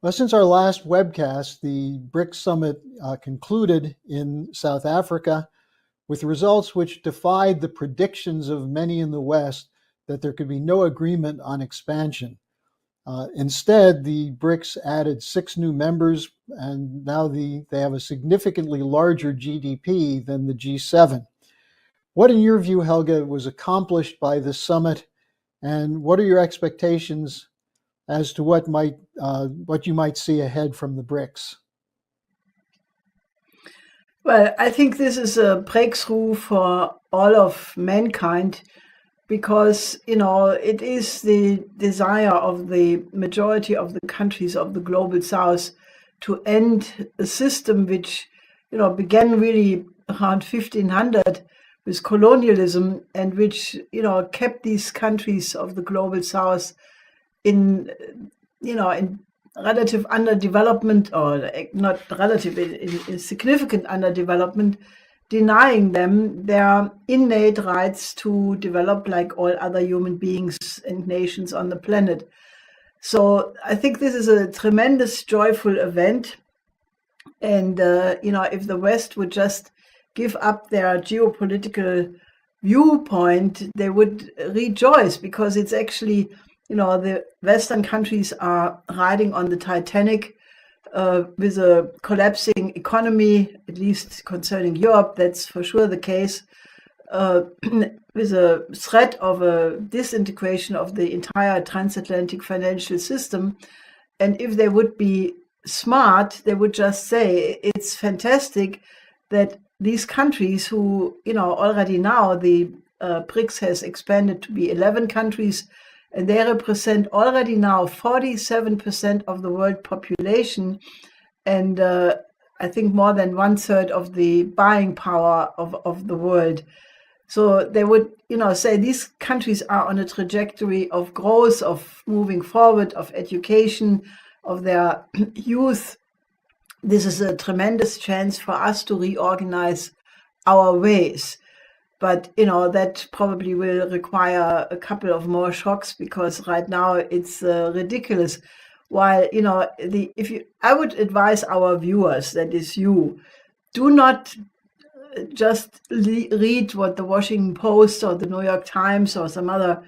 Well, since our last webcast, the BRICS summit concluded in South Africa with results which defied the predictions of many in the West that there could be no agreement on expansion. Instead, the BRICS added 6 new members, and now they have a significantly larger GDP than the G7. What, in your view, Helga, was accomplished by this summit, and what are your expectations as to what you might see ahead from the BRICS? Well, I think this is a breakthrough for all of mankind because, it is the desire of the majority of the countries of the global south to end a system which, began really around 1500 with colonialism and which, kept these countries of the global south in relative underdevelopment, or not relative, in significant underdevelopment, denying them their innate rights to develop like all other human beings and nations on the planet. So I think this is a tremendous, joyful event. And, if the West would just give up their geopolitical viewpoint, they would rejoice because it's actually, the Western countries are riding on the Titanic with a collapsing economy, at least concerning Europe, that's for sure the case, with a threat of a disintegration of the entire transatlantic financial system. And if they would be smart, they would just say it's fantastic that these countries who, already now the BRICS has expanded to be 11 countries, and they represent already now 47% of the world population, and I think more than 1/3 of the buying power of the world. So they would, say these countries are on a trajectory of growth, of moving forward, of education, of their youth. This is a tremendous chance for us to reorganize our ways. But, that probably will require a couple of more shocks because right now it's ridiculous. While, I would advise our viewers, that is you, do not just read what the Washington Post or the New York Times or some other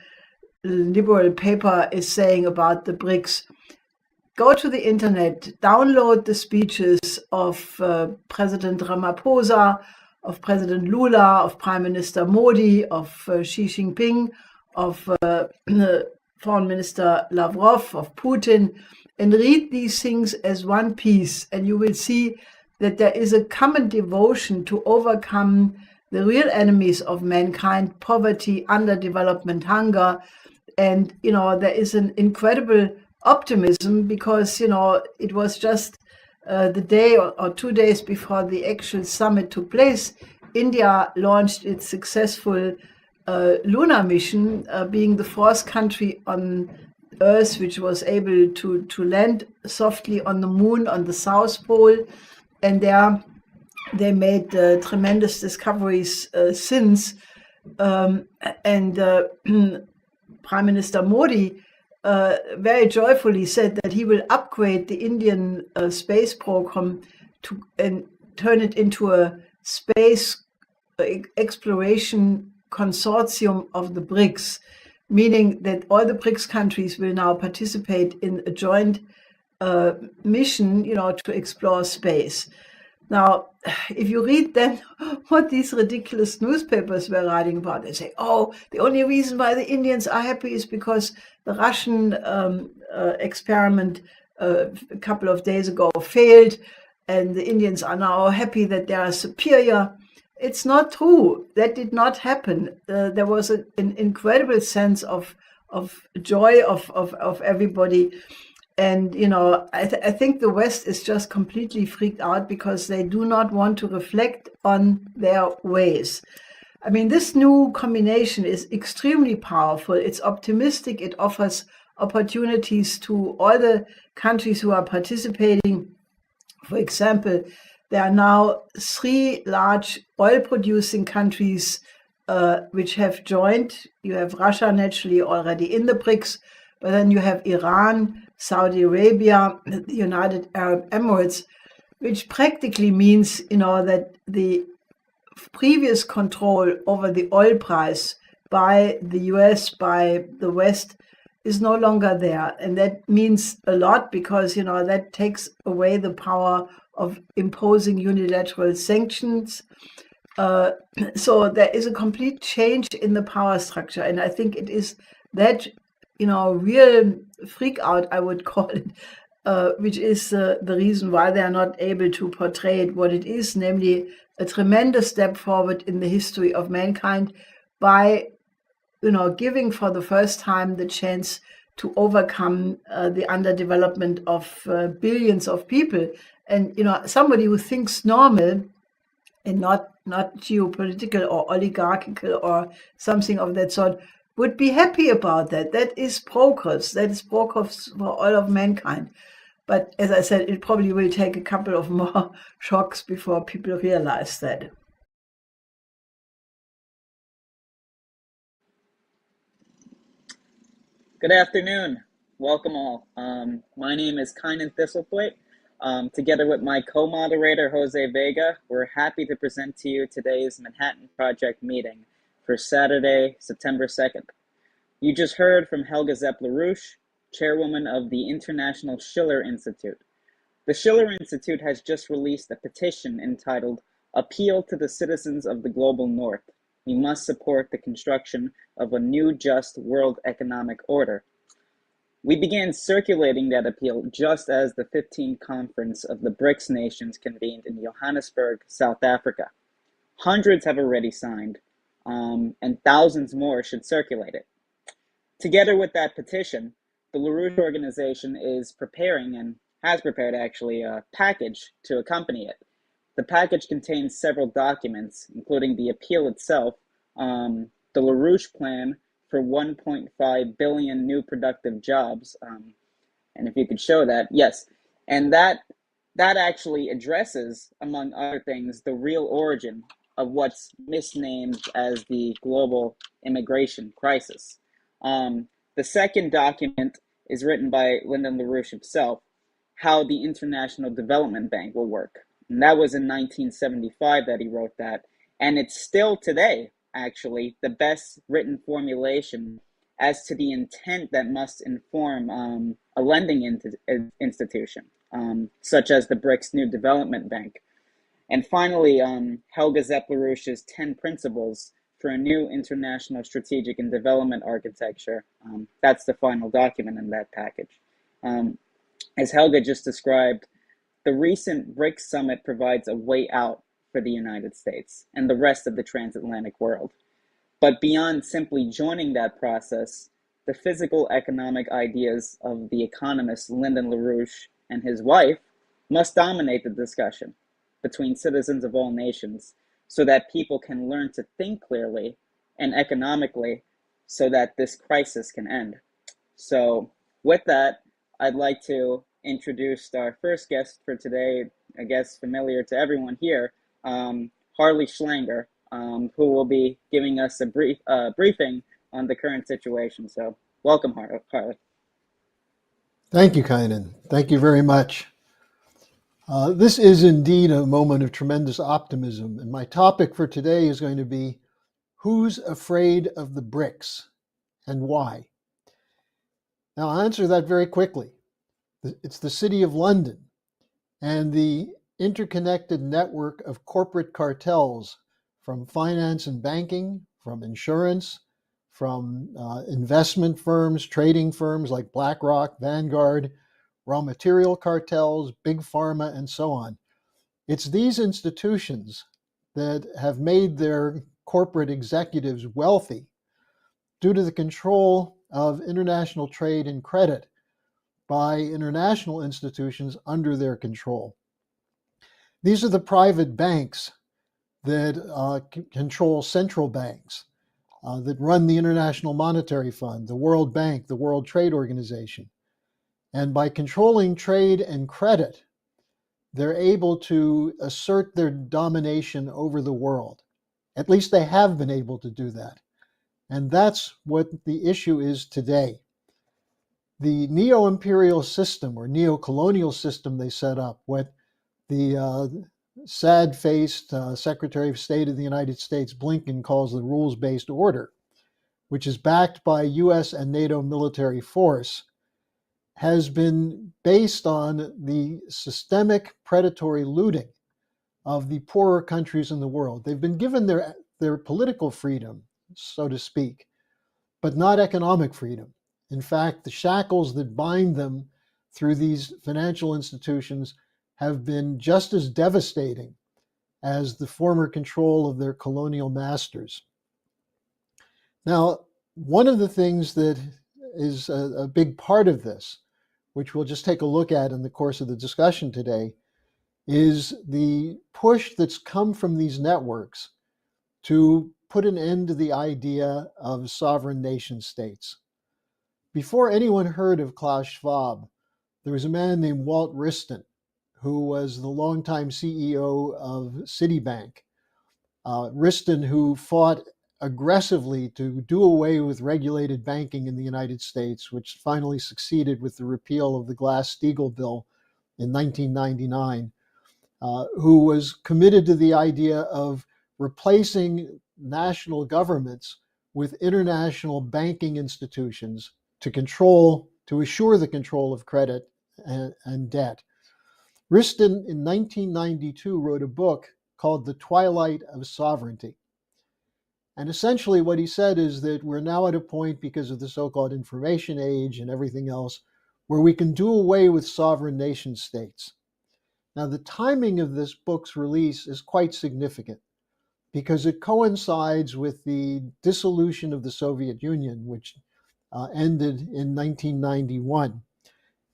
liberal paper is saying about the BRICS. Go to the internet, download the speeches of President Ramaphosa, of President Lula, of Prime Minister Modi, of Xi Jinping, of Foreign Minister Lavrov, of Putin, and read these things as one piece, and you will see that there is a common devotion to overcome the real enemies of mankind: poverty, underdevelopment, hunger. And, there is an incredible optimism because, it was just the day or 2 days before the actual summit took place, India launched its successful lunar mission, being the 4th country on Earth which was able to land softly on the moon, on the South Pole. And there they made tremendous discoveries since. And Prime Minister Modi very joyfully said that he will upgrade the Indian space program and turn it into a space exploration consortium of the BRICS, meaning that all the BRICS countries will now participate in a joint mission, to explore space. Now, if you read then what these ridiculous newspapers were writing about, they say, oh, the only reason why the Indians are happy is because the Russian experiment a couple of days ago failed, and the Indians are now happy that they are superior. It's not true. That did not happen. There was an incredible sense of joy of everybody. And, I think the West is just completely freaked out because they do not want to reflect on their ways. I mean, this new combination is extremely powerful. It's optimistic. It offers opportunities to all the countries who are participating. For example, there are now 3 large oil-producing countries which have joined. You have Russia naturally already in the BRICS, but then you have Iran, Saudi Arabia, the United Arab Emirates, which practically means, that the previous control over the oil price by the US, by the West, is no longer there. And that means a lot because, that takes away the power of imposing unilateral sanctions. So there is a complete change in the power structure. And I think it is that, real freak out, I would call it, which is the reason why they are not able to portray it what it is, namely a tremendous step forward in the history of mankind by, giving for the first time the chance to overcome the underdevelopment of billions of people. And, somebody who thinks normal and not geopolitical or oligarchical or something of that sort would be happy about that. That is progress. That is progress for all of mankind. But as I said, it probably will take a couple of more shocks before people realize that. Good afternoon. Welcome all. My name is Kynan Thistlethwaite. Together with my co-moderator, Jose Vega, we're happy to present to you today's Manhattan Project meeting for Saturday, September 2nd. You just heard from Helga LaRouche, chairwoman of the International Schiller Institute. The Schiller Institute has just released a petition entitled Appeal to the Citizens of the Global North. We must support the construction of a new just world economic order. We began circulating that appeal just as the 15th conference of the BRICS nations convened in Johannesburg, South Africa. Hundreds have already signed, and thousands more should circulate it. Together with that petition, the LaRouche organization is preparing and has prepared actually a package to accompany it. The package contains several documents, including the appeal itself, the LaRouche plan for 1.5 billion new productive jobs, and if you could show that, yes, and that actually addresses, among other things, the real origin of what's misnamed as the global immigration crisis. The second document is written by Lyndon LaRouche himself, how the International Development Bank will work. And that was in 1975 that he wrote that. And it's still today, actually, the best written formulation as to the intent that must inform a lending institution, such as the BRICS New Development Bank. And finally, Helga LaRouche's 10 principles for a new international strategic and development architecture. That's the final document in that package. As Helga just described, the recent BRICS summit provides a way out for the United States and the rest of the transatlantic world. But beyond simply joining that process, the physical economic ideas of the economist Lyndon LaRouche and his wife must dominate the discussion between citizens of all nations so that people can learn to think clearly and economically so that this crisis can end. So with that, I'd like to introduce our first guest for today, I guess familiar to everyone here, Harley Schlanger, who will be giving us a briefing on the current situation. So welcome, Harley. Thank you, Kynan. Thank you very much. This is indeed a moment of tremendous optimism, and my topic for today is going to be who's afraid of the BRICS and why? Now, I'll answer that very quickly. It's the City of London and the interconnected network of corporate cartels from finance and banking, from insurance, from investment firms, trading firms like BlackRock, Vanguard, raw material cartels, big pharma, and so on. It's these institutions that have made their corporate executives wealthy due to the control of international trade and credit by international institutions under their control. These are the private banks that control central banks, that run the International Monetary Fund, the World Bank, the World Trade Organization. And by controlling trade and credit, they're able to assert their domination over the world. At least they have been able to do that. And that's what the issue is today. the neo-imperial system or neo-colonial system they set up, what the sad-faced Secretary of State of the United States, Blinken, calls the rules-based order, which is backed by US and NATO military force, has been based on the systemic predatory looting of the poorer countries in the world. They've been given their political freedom, so to speak, but not economic freedom. In fact, the shackles that bind them through these financial institutions have been just as devastating as the former control of their colonial masters. Now, one of the things that is a big part of this, which we'll just take a look at in the course of the discussion today, is the push that's come from these networks to put an end to the idea of sovereign nation states. Before anyone heard of Klaus Schwab, there was a man named Walt Wriston, who was the longtime CEO of Citibank. Wriston, who fought aggressively to do away with regulated banking in the United States, which finally succeeded with the repeal of the Glass-Steagall Bill in 1999, who was committed to the idea of replacing national governments with international banking institutions to assure the control of credit and debt. Wriston in 1992 wrote a book called The Twilight of Sovereignty. And essentially what he said is that we're now at a point, because of the so-called information age and everything else, where we can do away with sovereign nation states. Now, the timing of this book's release is quite significant because it coincides with the dissolution of the Soviet Union, which ended in 1991.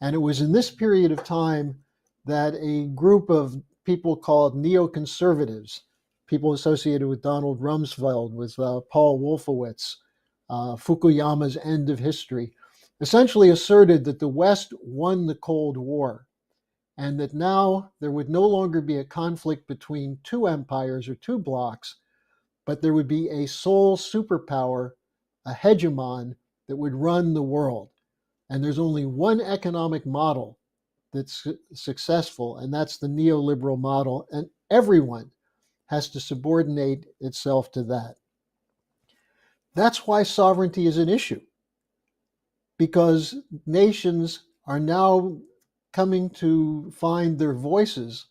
And it was in this period of time that a group of people called neoconservatives, people associated with Donald Rumsfeld, with Paul Wolfowitz, Fukuyama's End of History, essentially asserted that the West won the Cold War and that now there would no longer be a conflict between two empires or two blocs, but there would be a sole superpower, a hegemon that would run the world. And there's only one economic model that's successful, and that's the neoliberal model, and everyone has to subordinate itself to that. That's why sovereignty is an issue, because nations are now coming to find their voices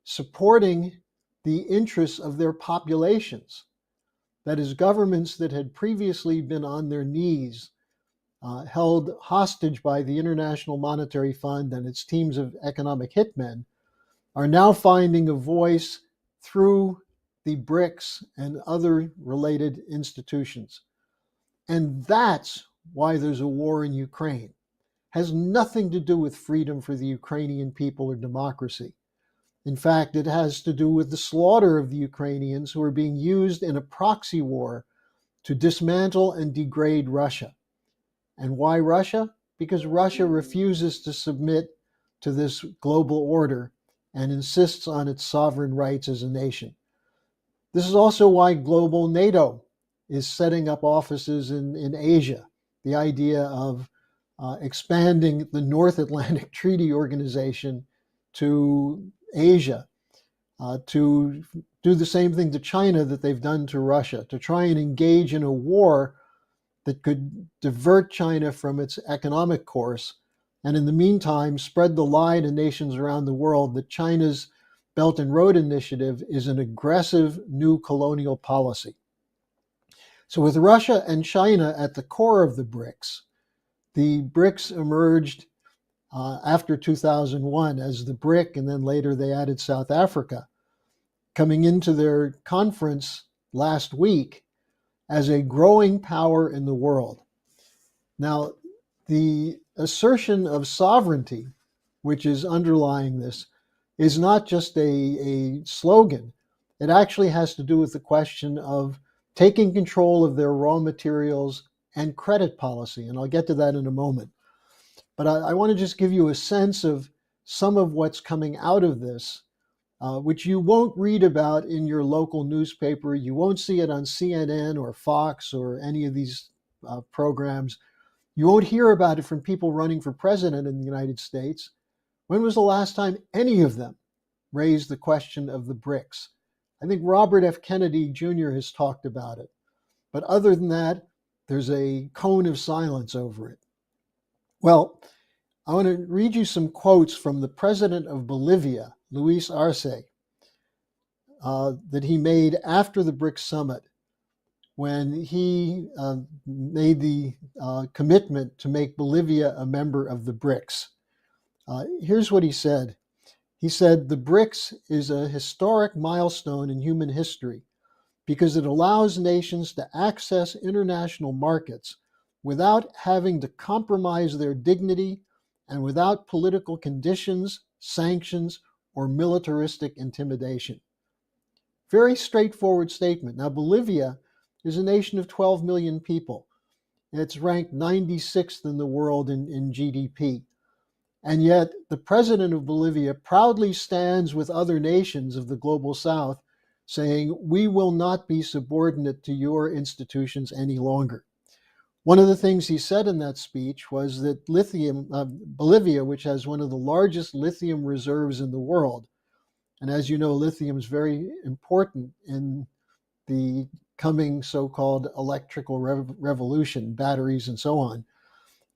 supporting the interests of their populations. That is, governments that had previously been on their knees, held hostage by the International Monetary Fund and its teams of economic hitmen, are now finding a voice through the BRICS and other related institutions. And that's why there's a war in Ukraine. Has nothing to do with freedom for the Ukrainian people or democracy. In fact, it has to do with the slaughter of the Ukrainians who are being used in a proxy war to dismantle and degrade Russia. And why Russia? Because Russia refuses to submit to this global order and insists on its sovereign rights as a nation. This is also why global NATO is setting up offices in Asia. The idea of expanding the North Atlantic Treaty Organization to Asia, to do the same thing to China that they've done to Russia, to try and engage in a war that could divert China from its economic course, and in the meantime spread the lie to nations around the world that China's Belt and Road Initiative is an aggressive new colonial policy. So with Russia and China at the core of the BRICS emerged after 2001 as the BRIC, and then later they added South Africa, coming into their conference last week as a growing power in the world. Now, the assertion of sovereignty, which is underlying this, is not just a slogan. It actually has to do with the question of taking control of their raw materials and credit policy, and I'll get to that in a moment. But I want to just give you a sense of some of what's coming out of this, which you won't read about in your local newspaper. You won't see it on CNN or Fox or any of these programs. You won't hear about it from people running for president in the United States. When was the last time any of them raised the question of the BRICS? I think Robert F. Kennedy Jr. has talked about it. But other than that, there's a cone of silence over it. Well, I want to read you some quotes from the president of Bolivia, Luis Arce, that he made after the BRICS summit when he made the commitment to make Bolivia a member of the BRICS. Here's what he said. He said, "The BRICS is a historic milestone in human history because it allows nations to access international markets without having to compromise their dignity and without political conditions, sanctions, or militaristic intimidation." Very straightforward statement. Now, Bolivia is a nation of 12 million people. It's ranked 96th in the world in GDP. And yet, the president of Bolivia proudly stands with other nations of the global south saying, "We will not be subordinate to your institutions any longer." One of the things he said in that speech was that Bolivia, which has one of the largest lithium reserves in the world, and as you know, lithium is very important in the coming so-called electrical revolution, batteries and so on.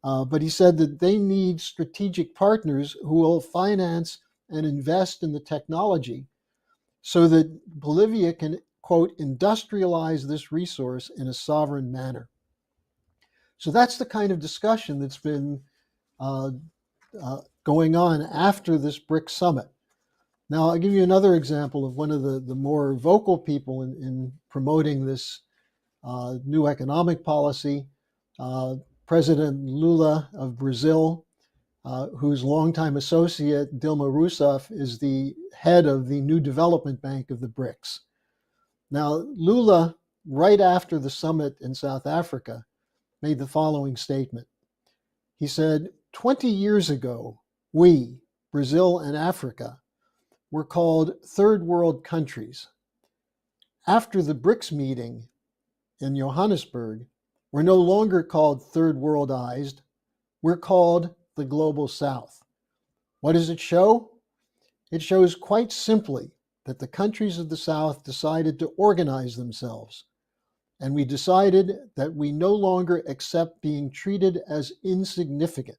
But he said that they need strategic partners who will finance and invest in the technology so that Bolivia can, quote, industrialize this resource in a sovereign manner. So that's the kind of discussion that's been going on after this BRICS summit. Now, I'll give you another example of one of the more vocal people in promoting this new economic policy. President Lula of Brazil, whose longtime associate Dilma Rousseff is the head of the New Development Bank of the BRICS. Now, Lula, right after the summit in South Africa, made the following statement. He said, 20 years ago, we, Brazil and Africa, were called third world countries. After the BRICS meeting in Johannesburg, we're no longer called third worldized, we're called the global south. What does it show? It shows quite simply that the countries of the south decided to organize themselves. And we decided that we no longer accept being treated as insignificant.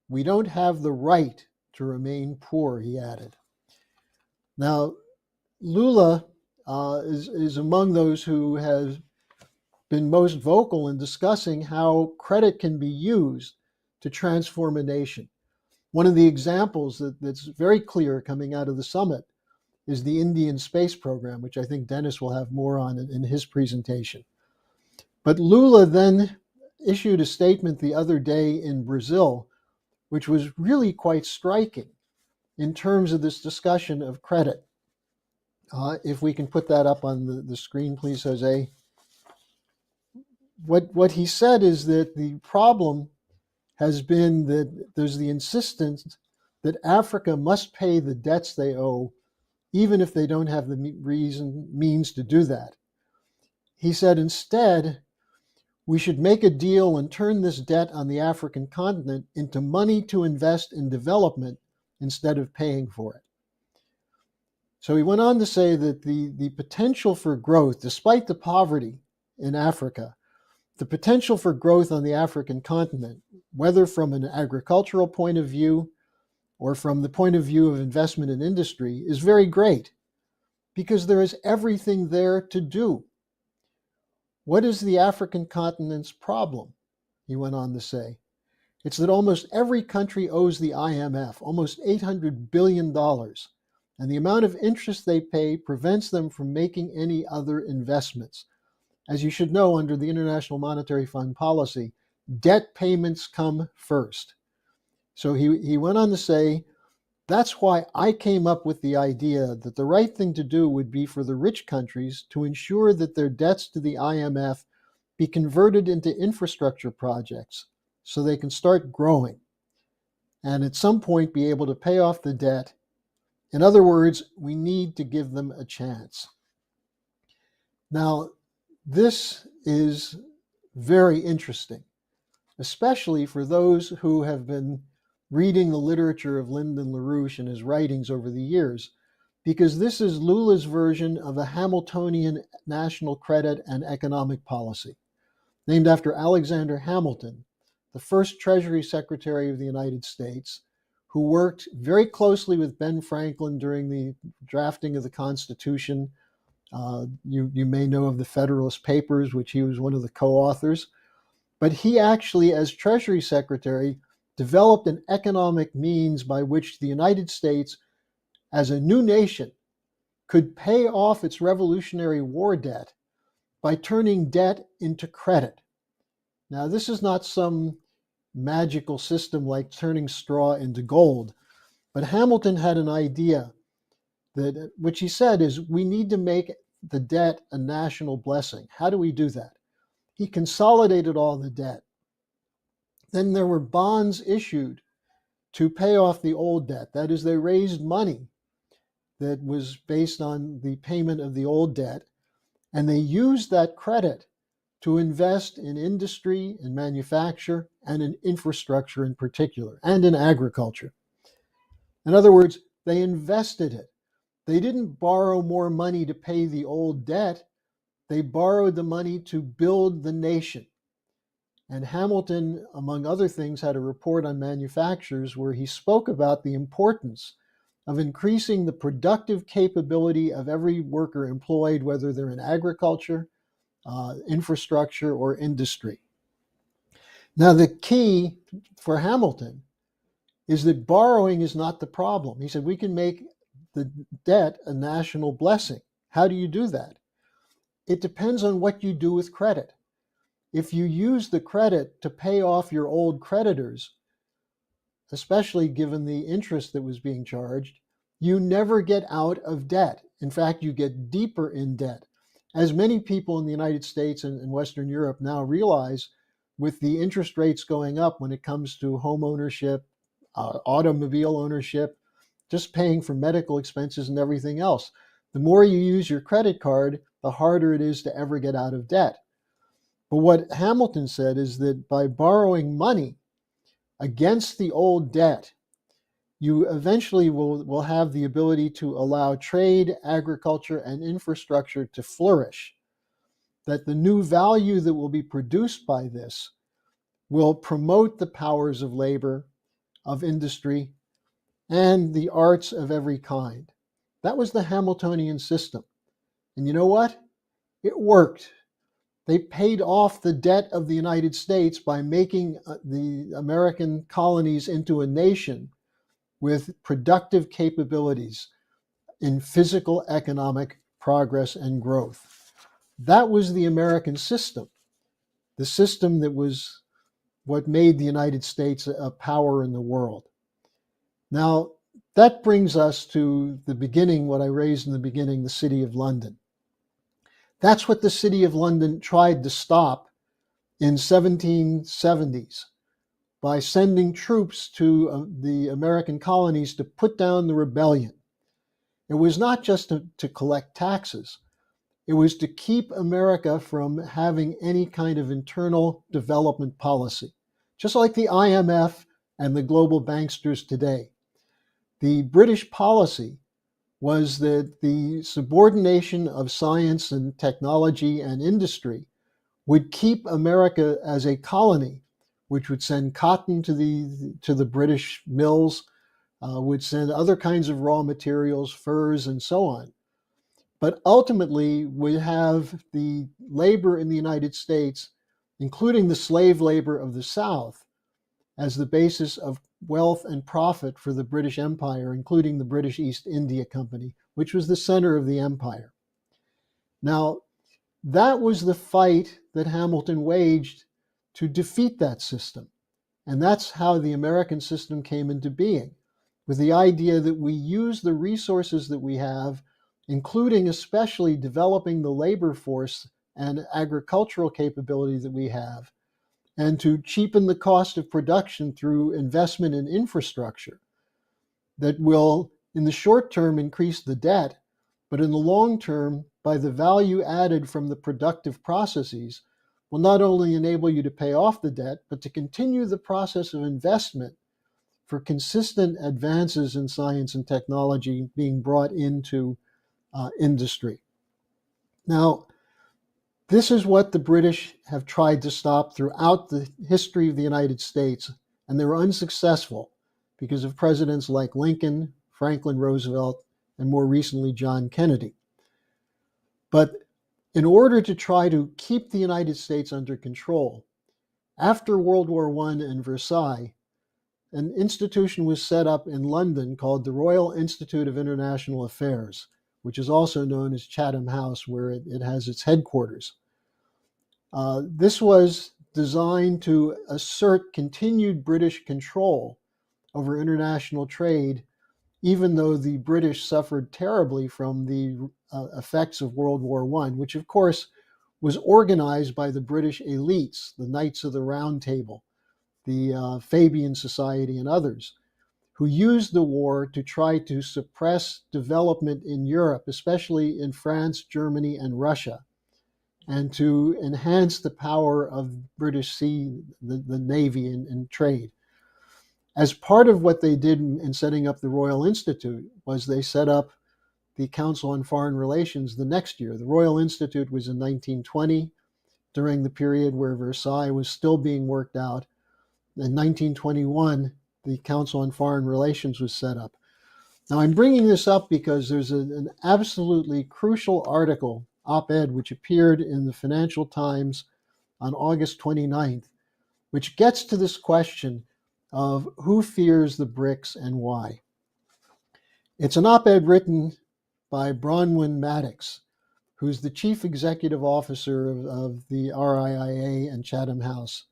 We don't have the right to remain poor, he added. Now, Lula is among those who have been most vocal in discussing how credit can be used to transform a nation. One of the examples that's very clear coming out of the summit is the Indian space program, which I think Dennis will have more on in his presentation. But Lula then issued a statement the other day in Brazil, which was really quite striking in terms of this discussion of credit. If we can put that up on the screen, please, Jose. What he said is that the problem has been that there's the insistence that Africa must pay the debts they owe, even if they don't have the means to do that. He said, instead, we should make a deal and turn this debt on the African continent into money to invest in development instead of paying for it. So he went on to say that the potential for growth, despite the poverty in Africa, the potential for growth on the African continent, whether from an agricultural point of view or from the point of view of investment in industry, is very great because there is everything there to do. What is the African continent's problem? He went on to say. It's that almost every country owes the IMF almost $800 billion, and the amount of interest they pay prevents them from making any other investments. As you should know, under the International Monetary Fund policy, debt payments come first. So he went on to say, that's why I came up with the idea that the right thing to do would be for the rich countries to ensure that their debts to the IMF be converted into infrastructure projects so they can start growing and at some point be able to pay off the debt. In other words, we need to give them a chance. Now, this is very interesting. especially for those who have been reading the literature of Lyndon LaRouche and his writings over the years, because this is Lula's version of a Hamiltonian national credit and economic policy, named after Alexander Hamilton, the first Treasury Secretary of the United States, who worked very closely with Ben Franklin during the drafting of the Constitution. You may know of the Federalist Papers, which he was one of the co-authors. But he actually, as Treasury Secretary, developed an economic means by which the United States, as a new nation, could pay off its Revolutionary War debt by turning debt into credit. Now, this is not some magical system like turning straw into gold, but Hamilton had an idea that, which he said is, we need to make the debt a national blessing. How do we do that? He consolidated all the debt. Then there were bonds issued to pay off the old debt. That is, they raised money that was based on the payment of the old debt, and they used that credit to invest in industry and manufacture and in infrastructure in particular, and in agriculture. In other words, they invested it. They didn't borrow more money to pay the old debt. They borrowed the money to build the nation. And Hamilton, among other things, had a report on manufacturers where he spoke about the importance of increasing the productive capability of every worker employed, whether they're in agriculture, infrastructure, or industry. Now, the key for Hamilton is that borrowing is not the problem. He said we can make the debt a national blessing. How do you do that? It depends on what you do with credit. If you use the credit to pay off your old creditors, especially given the interest that was being charged, you never get out of debt. In fact, you get deeper in debt. As many people in the United States and Western Europe now realize, with the interest rates going up when it comes to home ownership, automobile ownership, just paying for medical expenses and everything else, the more you use your credit card, the harder it is to ever get out of debt. But what Hamilton said is that by borrowing money against the old debt, you eventually will have the ability to allow trade, agriculture, and infrastructure to flourish. That the new value that will be produced by this will promote the powers of labor, of industry, and the arts of every kind. That was the Hamiltonian system. And you know what? It worked. They paid off the debt of the United States by making the American colonies into a nation with productive capabilities in physical, economic progress and growth. That was the American system, the system that was what made the United States a power in the world. Now, that brings us to the beginning, what I raised in the beginning, the City of London. That's what the City of London tried to stop in 1770s by sending troops to the American colonies to put down the rebellion. It was not just to collect taxes. It was to keep America from having any kind of internal development policy, just like the IMF and the global banksters today. The British policy was that the subordination of science and technology and industry would keep America as a colony, which would send cotton to the British mills, would send other kinds of raw materials, furs, and so on. But ultimately would have the labor in the United States, including the slave labor of the South, as the basis of wealth and profit for the British Empire, including the British East India Company, which was the center of the empire. Now, that was the fight that Hamilton waged to defeat that system. And that's how the American system came into being, with the idea that we use the resources that we have, including especially developing the labor force and agricultural capability that we have, and to cheapen the cost of production through investment in infrastructure that will, in the short term, increase the debt, but in the long term, by the value added from the productive processes, will not only enable you to pay off the debt, but to continue the process of investment for consistent advances in science and technology being brought into industry. Now, this is what the British have tried to stop throughout the history of the United States, and they were unsuccessful because of presidents like Lincoln, Franklin Roosevelt, and more recently John Kennedy. But in order to try to keep the United States under control, after World War I and Versailles, an institution was set up in London called the Royal Institute of International Affairs, which is also known as Chatham House, where it has its headquarters. This was designed to assert continued British control over international trade, even though the British suffered terribly from the effects of World War I, which of course was organized by the British elites, the Knights of the Round Table, the Fabian Society, and others, who used the war to try to suppress development in Europe, especially in France, Germany, and Russia, and to enhance the power of British Sea, the Navy, and trade. As part of what they did in setting up the Royal Institute was they set up the Council on Foreign Relations the next year. The Royal Institute was in 1920, during the period where Versailles was still being worked out. In 1921, the Council on Foreign Relations was set up. Now, I'm bringing this up because there's an absolutely crucial article, op-ed, which appeared in the Financial Times on August 29th, which gets to this question of who fears the BRICS and why. It's an op-ed written by Bronwyn Maddox, who's the chief executive officer of the RIIA and Chatham House.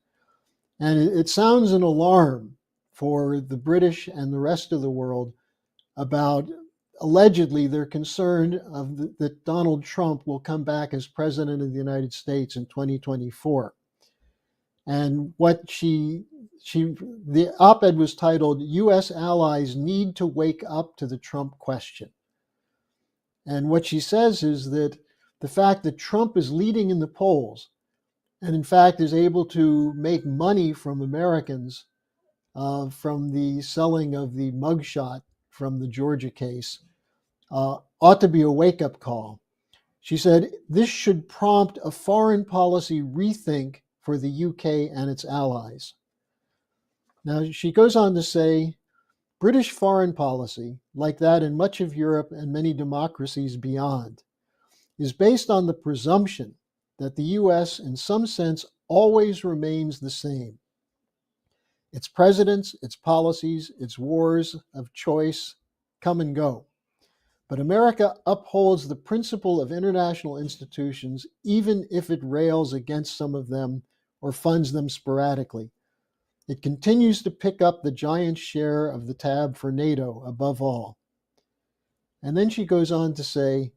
And it sounds an alarm for the British and the rest of the world about allegedly their concern that Donald Trump will come back as president of the United States in 2024. And what the op-ed was titled, "U.S. Allies Need to Wake Up to the Trump Question." And what she says is that the fact that Trump is leading in the polls, and in fact is able to make money from Americans from the selling of the mugshot from the Georgia case, ought to be a wake-up call. She said, this should prompt a foreign policy rethink for the UK and its allies. Now, she goes on to say, British foreign policy, like that in much of Europe and many democracies beyond, is based on the presumption that the US, in some sense, always remains the same. Its presidents, its policies, its wars of choice come and go. But America upholds the principle of international institutions, even if it rails against some of them or funds them sporadically. It continues to pick up the giant share of the tab for NATO above all. And then she goes on to say,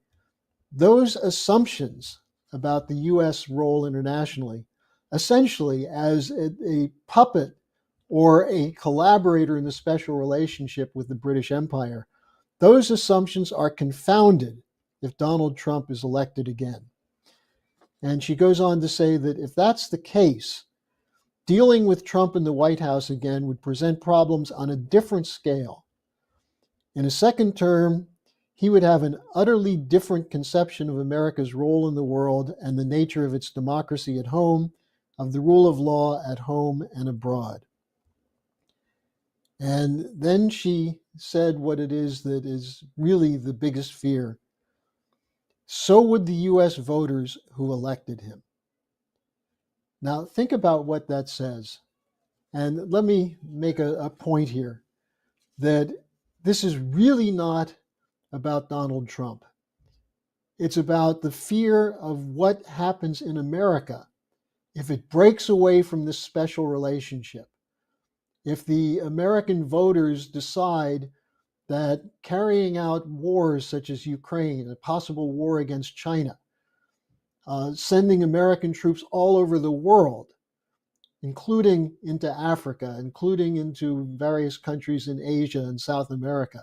those assumptions about the US role internationally, essentially as a puppet or a collaborator in the special relationship with the British Empire, those assumptions are confounded if Donald Trump is elected again. And she goes on to say that if that's the case, dealing with Trump in the White House again would present problems on a different scale. In a second term, he would have an utterly different conception of America's role in the world and the nature of its democracy at home, of the rule of law at home and abroad. And then she said what it is that is really the biggest fear. So would the US voters who elected him. Now, think about what that says. And let me make a point here that this is really not about Donald Trump. It's about the fear of what happens in America if it breaks away from this special relationship. If the American voters decide that carrying out wars such as Ukraine, a possible war against China, sending American troops all over the world, including into Africa, including into various countries in Asia and South America,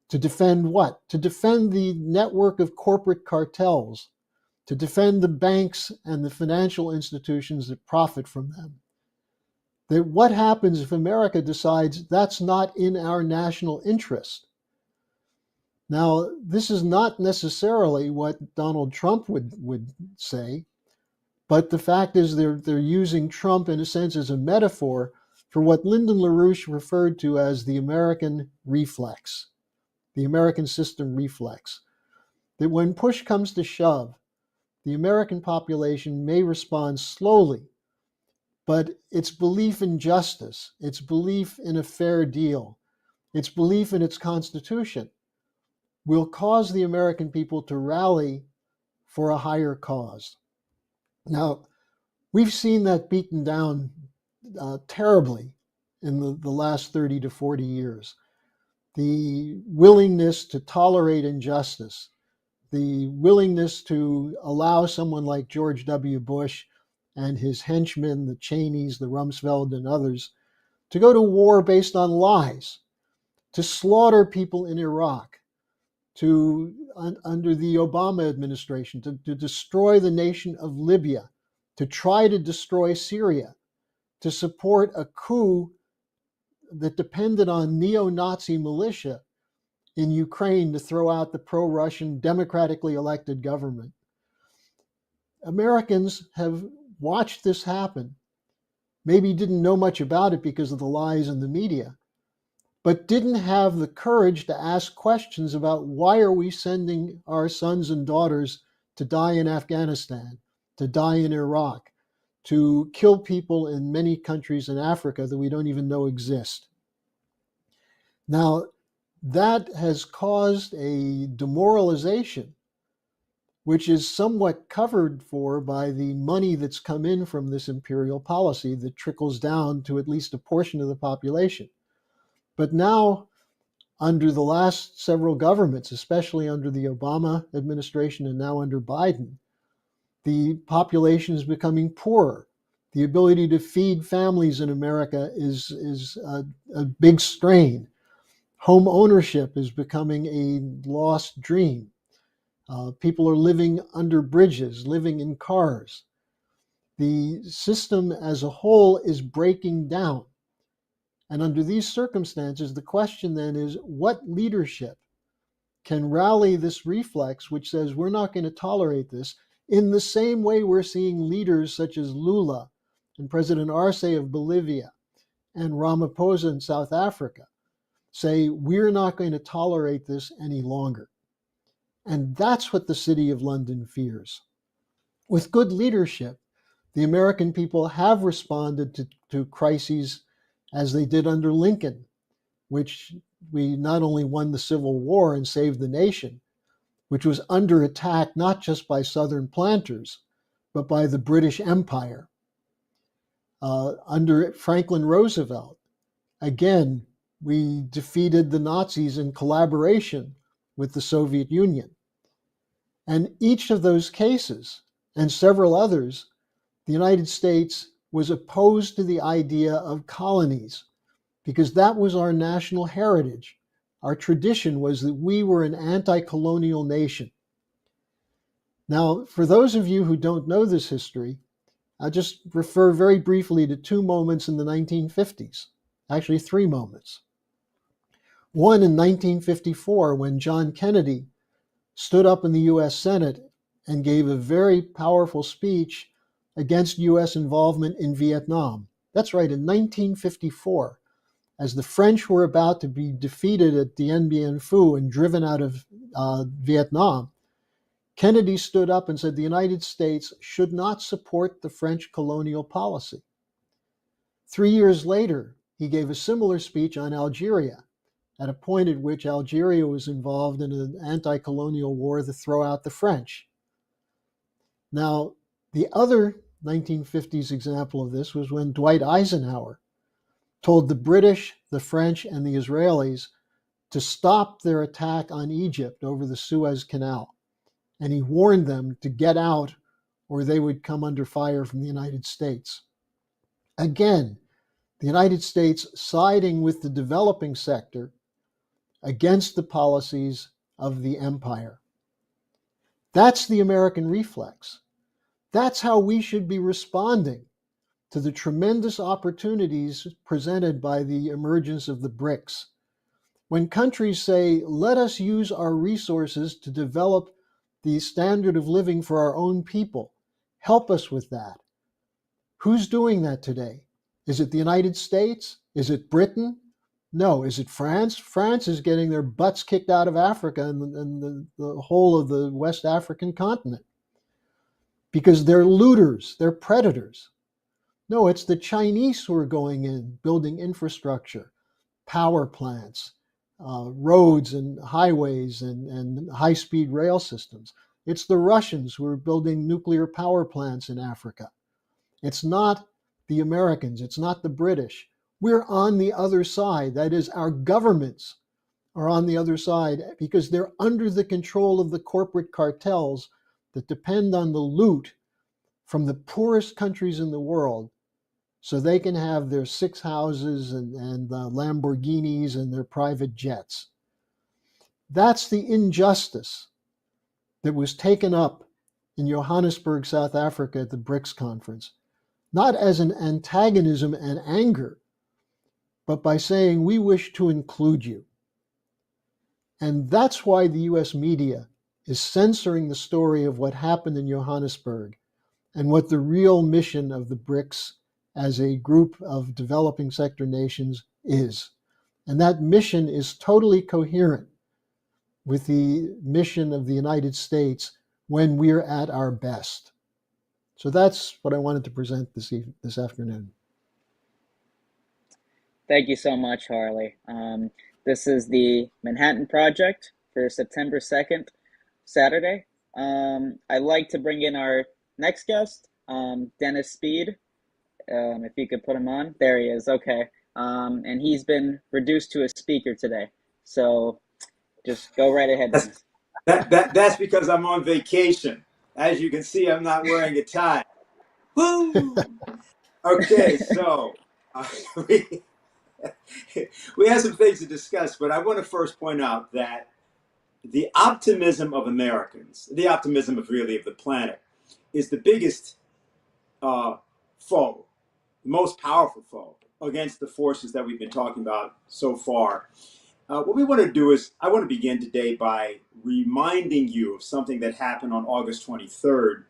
to defend what? To defend the network of corporate cartels to defend the banks and the financial institutions that profit from them. That what happens if America decides that's not in our national interest? Now, this is not necessarily what Donald Trump would say, but the fact is they're using Trump in a sense as a metaphor for what Lyndon LaRouche referred to as the American reflex, the American system reflex. That when push comes to shove, the American population may respond slowly, but its belief in justice, its belief in a fair deal, its belief in its Constitution will cause the American people to rally for a higher cause. Now, we've seen that beaten down terribly in the last 30 to 40 years. The willingness to tolerate injustice, the willingness to allow someone like George W. Bush and his henchmen, the Cheneys, the Rumsfeld, and others, to go to war based on lies, to slaughter people in Iraq, under the Obama administration, to destroy the nation of Libya, to try to destroy Syria, to support a coup that depended on neo-Nazi militia in Ukraine to throw out the pro-Russian democratically elected government. Americans have watched this happen, maybe didn't know much about it because of the lies in the media, but didn't have the courage to ask questions about why are we sending our sons and daughters to die in Afghanistan, to die in Iraq, to kill people in many countries in Africa that we don't even know exist. Now, that has caused a demoralization, which is somewhat covered for by the money that's come in from this imperial policy that trickles down to at least a portion of the population. But now, under the last several governments, especially under the Obama administration and now under Biden, the population is becoming poorer. The ability to feed families in America is a big strain. Home ownership is becoming a lost dream. People are living under bridges, living in cars. The system as a whole is breaking down. And under these circumstances, the question then is, what leadership can rally this reflex which says we're not going to tolerate this, in the same way we're seeing leaders such as Lula and President Arce of Bolivia and Ramaphosa in South Africa say we're not going to tolerate this any longer. And that's what the City of London fears. With good leadership, the American people have responded to crises as they did under Lincoln, which we not only won the Civil War and saved the nation, which was under attack not just by Southern planters, but by the British Empire. Under Franklin Roosevelt, again, we defeated the Nazis in collaboration with the Soviet Union. And each of those cases, and several others, the United States was opposed to the idea of colonies, because that was our national heritage. Our tradition was that we were an anti-colonial nation. Now, for those of you who don't know this history, I'll just refer very briefly to two moments in the 1950s, actually three moments. One in 1954, when John Kennedy stood up in the US Senate and gave a very powerful speech against US involvement in Vietnam. That's right, in 1954, as the French were about to be defeated at Dien Bien Phu and driven out of Vietnam, Kennedy stood up and said the United States should not support the French colonial policy. 3 years later, he gave a similar speech on Algeria, at a point at which Algeria was involved in an anti-colonial war to throw out the French. Now, the other 1950s example of this was when Dwight Eisenhower told the British, the French, and the Israelis to stop their attack on Egypt over the Suez Canal. And he warned them to get out or they would come under fire from the United States. Again, the United States siding with the developing sector against the policies of the empire. That's the American reflex. That's how we should be responding to the tremendous opportunities presented by the emergence of the BRICS. When countries say, let us use our resources to develop the standard of living for our own people, help us with that. Who's doing that today? Is it the United States? Is it Britain? No. Is it France? France is getting their butts kicked out of Africa and the whole of the West African continent because they're looters, they're predators. No, it's the Chinese who are going in, building infrastructure, power plants, roads and highways and high-speed rail systems. It's the Russians who are building nuclear power plants in Africa. It's not the Americans. It's not the British. We're on the other side. That is, our governments are on the other side because they're under the control of the corporate cartels that depend on the loot from the poorest countries in the world so they can have their 6 houses and Lamborghinis and their private jets. That's the injustice that was taken up in Johannesburg, South Africa at the BRICS conference, not as an antagonism and anger, but by saying we wish to include you. And that's why the US media is censoring the story of what happened in Johannesburg and what the real mission of the BRICS as a group of developing sector nations is. And that mission is totally coherent with the mission of the United States when we're at our best. So that's what I wanted to present this afternoon. Thank you so much, Harley. This is the Manhattan Project for September 2nd, Saturday. I'd like to bring in our next guest, Dennis Speed. If you could put him on. There he is. Okay. And he's been reduced to a speaker today. So just go right ahead, Dennis. That's because I'm on vacation. As you can see, I'm not wearing a tie. Woo! Okay, so we have some things to discuss, but I want to first point out that the optimism of Americans, the optimism of really of the planet, is the biggest foe, the most powerful foe against the forces that we've been talking about so far. What we want to do is, I want to begin today by reminding you of something that happened on August 23rd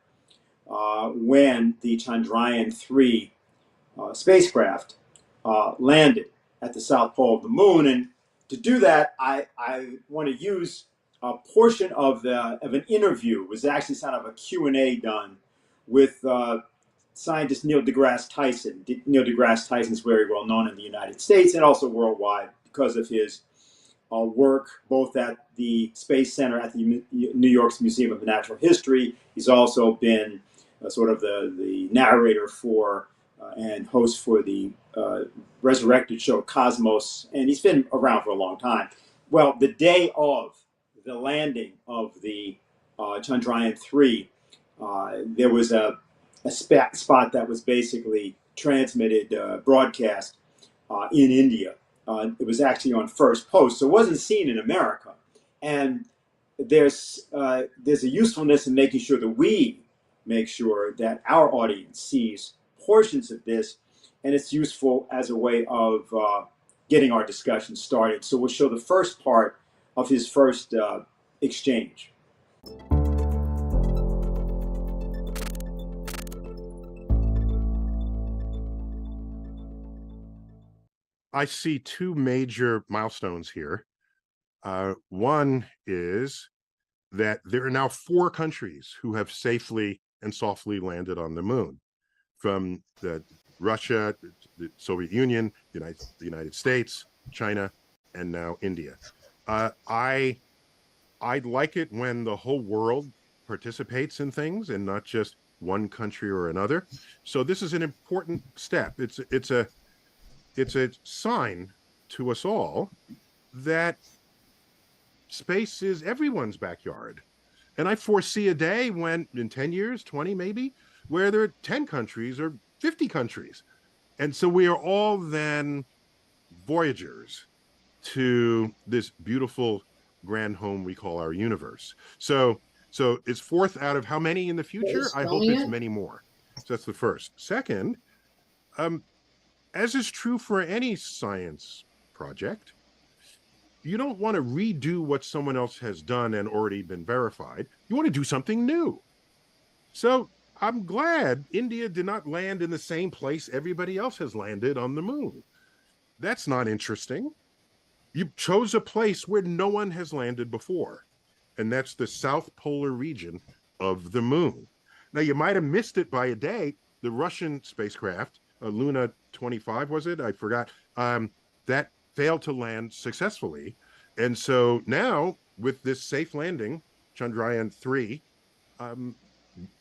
when the Chandrayaan-3 spacecraft landed at the South Pole of the Moon. And to do that, I want to use a portion of an interview. It was actually kind of a Q&A done with scientist Neil deGrasse Tyson. Neil deGrasse Tyson is very well known in the United States and also worldwide because of his work both at the Space Center at the New York's Museum of Natural History. He's also been sort of the narrator for and host for the resurrected show Cosmos, and he's been around for a long time. Well, the day of the landing of the Chandrayaan-3, there was a spot that was basically transmitted, broadcast in India. It was actually on First Post, so it wasn't seen in America. And there's a usefulness in making sure that we make sure that our audience sees portions of this, and it's useful as a way of getting our discussion started. So we'll show the first part of his first exchange. I see two major milestones here. One is that there are now 4 countries who have safely and softly landed on the moon, from Russia, the Soviet Union, the United States, China, and now India. I like it when the whole world participates in things and not just one country or another. So this is an important step. It's a sign to us all that space is everyone's backyard. And I foresee a day when, in 10 years, 20 maybe, where there are 10 countries or 50 countries. And so we are all then voyagers to this beautiful grand home we call our universe. So So it's fourth out of how many in the future? I hope it's many more. So that's the first. Second, as is true for any science project, you don't want to redo what someone else has done and already been verified. You want to do something new. So I'm glad India did not land in the same place everybody else has landed on the moon. That's not interesting. You chose a place where no one has landed before, and that's the South Polar region of the moon. Now, you might have missed it by a day. The Russian spacecraft, Luna 25, was it? I forgot. That failed to land successfully. And so now, with this safe landing, Chandrayaan 3,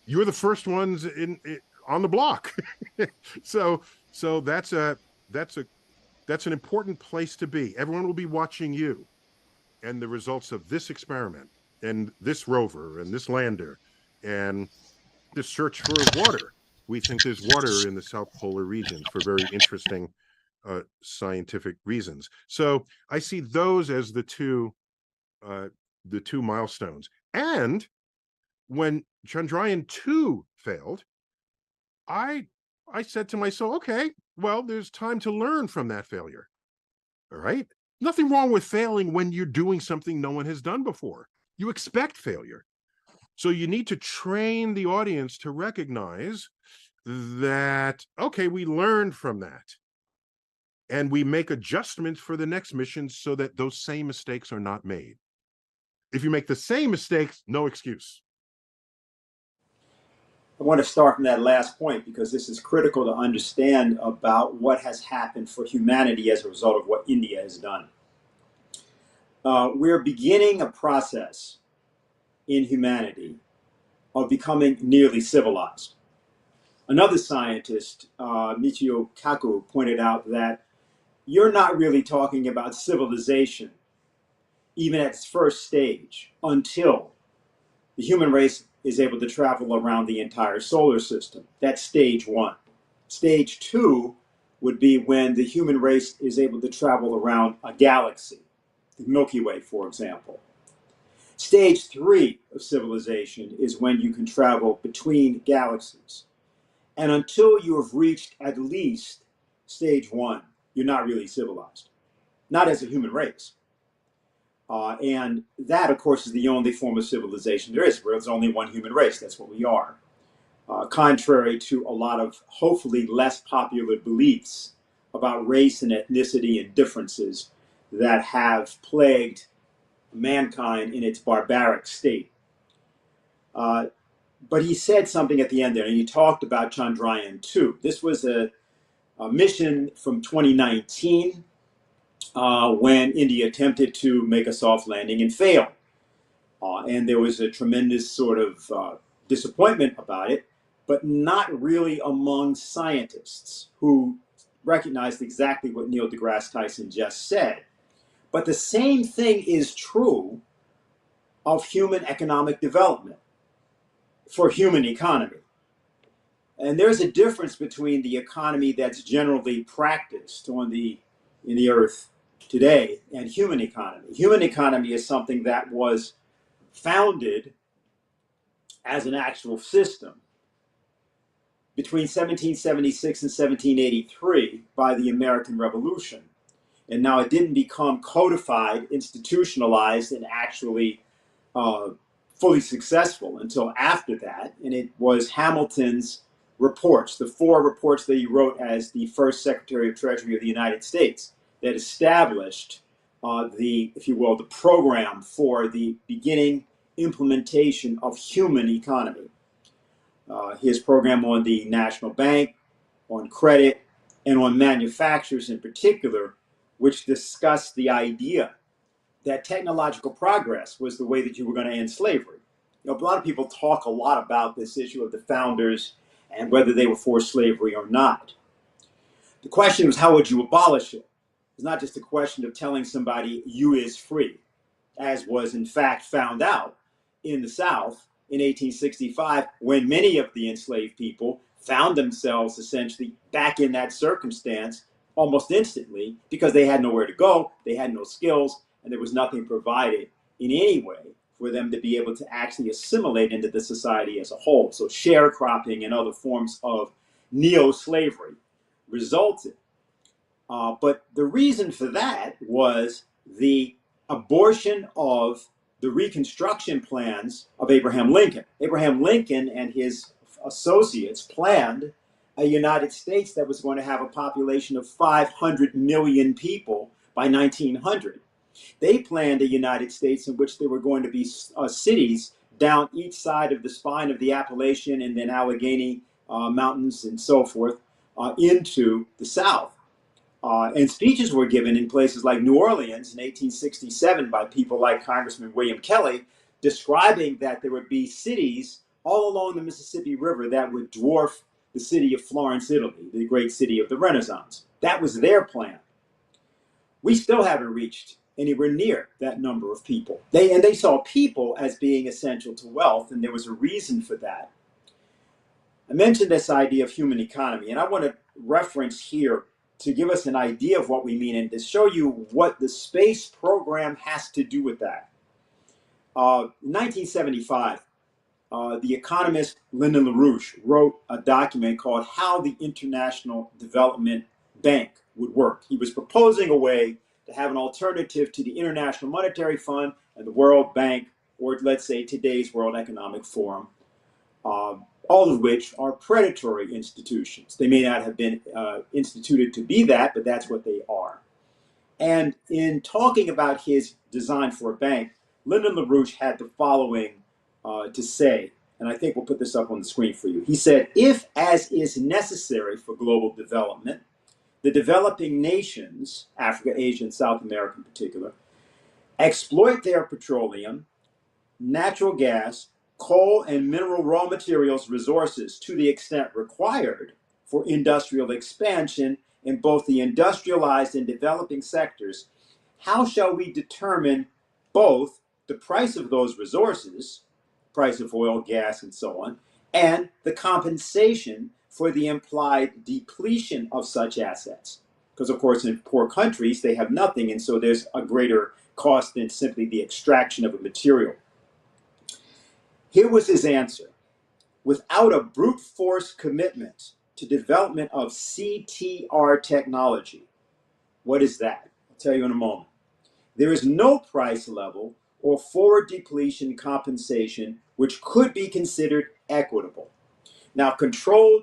you're the first ones on the block. so that's an important place to be. Everyone will be watching you and the results of this experiment and this rover and this lander and this search for water. We think there's water in the South Polar region for very interesting scientific reasons. So I see those as the two milestones. And when Chandrayaan 2 failed, I said to myself, okay, well, there's time to learn from that failure. All right. Nothing wrong with failing when you're doing something no one has done before. You expect failure. So you need to train the audience to recognize that, okay, we learned from that. And we make adjustments for the next mission so that those same mistakes are not made. If you make the same mistakes, no excuse. I want to start from that last point because this is critical to understand about what has happened for humanity as a result of what India has done. We're beginning a process in humanity of becoming nearly civilized. Another scientist, Michio Kaku, pointed out that you're not really talking about civilization, even at its first stage, until the human race is able to travel around the entire solar system. That's stage one. Stage two would be when the human race is able to travel around a galaxy, the Milky Way, for example. Stage three of civilization is when you can travel between galaxies. And until you have reached at least stage one, you're not really civilized, not as a human race. And that, of course, is the only form of civilization there is, where there's only one human race. That's what we are. Contrary to a lot of hopefully less popular beliefs about race and ethnicity and differences that have plagued mankind in its barbaric state. But he said something at the end there, and he talked about Chandrayaan 2. This was a mission from 2019 when India attempted to make a soft landing and failed. And there was a tremendous sort of disappointment about it, but not really among scientists who recognized exactly what Neil deGrasse Tyson just said. But the same thing is true of human economic development for human economy. And there's a difference between the economy that's generally practiced in the earth today and human economy. Human economy is something that was founded as an actual system between 1776 and 1783 by the American Revolution. And now it didn't become codified, institutionalized, and actually fully successful until after that. And it was Hamilton's reports, the 4 reports that he wrote as the first Secretary of Treasury of the United States, that established if you will, the program for the beginning implementation of human economy. His program on the national bank, on credit, and on manufacturers in particular, which discussed the idea that technological progress was the way that you were going to end slavery. You know, a lot of people talk a lot about this issue of the founders and whether they were for slavery or not. The question was, how would you abolish it? It's not just a question of telling somebody you is free, as was in fact found out in the South in 1865, when many of the enslaved people found themselves essentially back in that circumstance almost instantly because they had nowhere to go, they had no skills, and there was nothing provided in any way for them to be able to actually assimilate into the society as a whole. So sharecropping and other forms of neo-slavery resulted. But the reason for that was the abortion of the Reconstruction plans of Abraham Lincoln. Abraham Lincoln and his associates planned a United States that was going to have a population of 500 million people by 1900. They planned a United States in which there were going to be cities down each side of the spine of the Appalachian and then Allegheny Mountains and so forth into the South. And speeches were given in places like New Orleans in 1867 by people like Congressman William Kelly, describing that there would be cities all along the Mississippi River that would dwarf the city of Florence, Italy, the great city of the Renaissance. That was their plan. We still haven't reached anywhere near that number of people. They saw people as being essential to wealth, and there was a reason for that. I mentioned this idea of human economy, and I want to reference here to give us an idea of what we mean and to show you what the space program has to do with that. In 1975, the economist Lyndon LaRouche wrote a document called How the International Development Bank Would Work. He was proposing a way to have an alternative to the International Monetary Fund and the World Bank, or let's say today's World Economic Forum, all of which are predatory institutions. They may not have been instituted to be that, but that's what they are. And in talking about his design for a bank, Lyndon LaRouche had the following to say, and I think we'll put this up on the screen for you. He said, if, as is necessary for global development, the developing nations, Africa, Asia, and South America in particular, exploit their petroleum, natural gas, coal, and mineral raw materials resources to the extent required for industrial expansion in both the industrialized and developing sectors, how shall we determine both the price of those resources, price of oil, gas, and so on, and the compensation for the implied depletion of such assets? Because, of course, in poor countries, they have nothing, and so there's a greater cost than simply the extraction of a material. Here was his answer. Without a brute force commitment to development of CTR technology, what is that? I'll tell you in a moment. There is no price level or forward depletion compensation which could be considered equitable. Now, controlled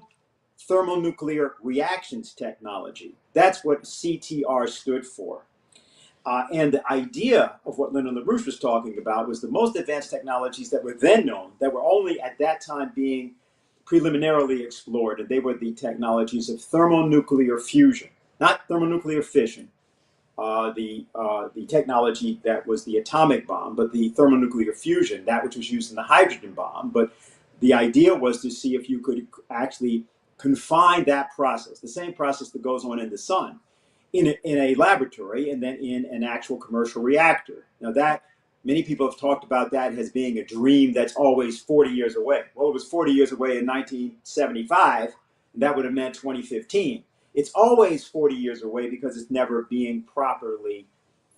thermonuclear reactions technology, that's what CTR stood for. And the idea of what Lyndon LaRouche was talking about was the most advanced technologies that were then known, that were only at that time being preliminarily explored, and they were the technologies of thermonuclear fusion, not thermonuclear fission, the technology that was the atomic bomb, but the thermonuclear fusion, that which was used in the hydrogen bomb. But the idea was to see if you could actually confine that process, the same process that goes on in the sun, in a laboratory and then in an actual commercial reactor. Now that, many people have talked about that as being a dream that's always 40 years away. Well, it was 40 years away in 1975, and that would have meant 2015. It's always 40 years away because it's never being properly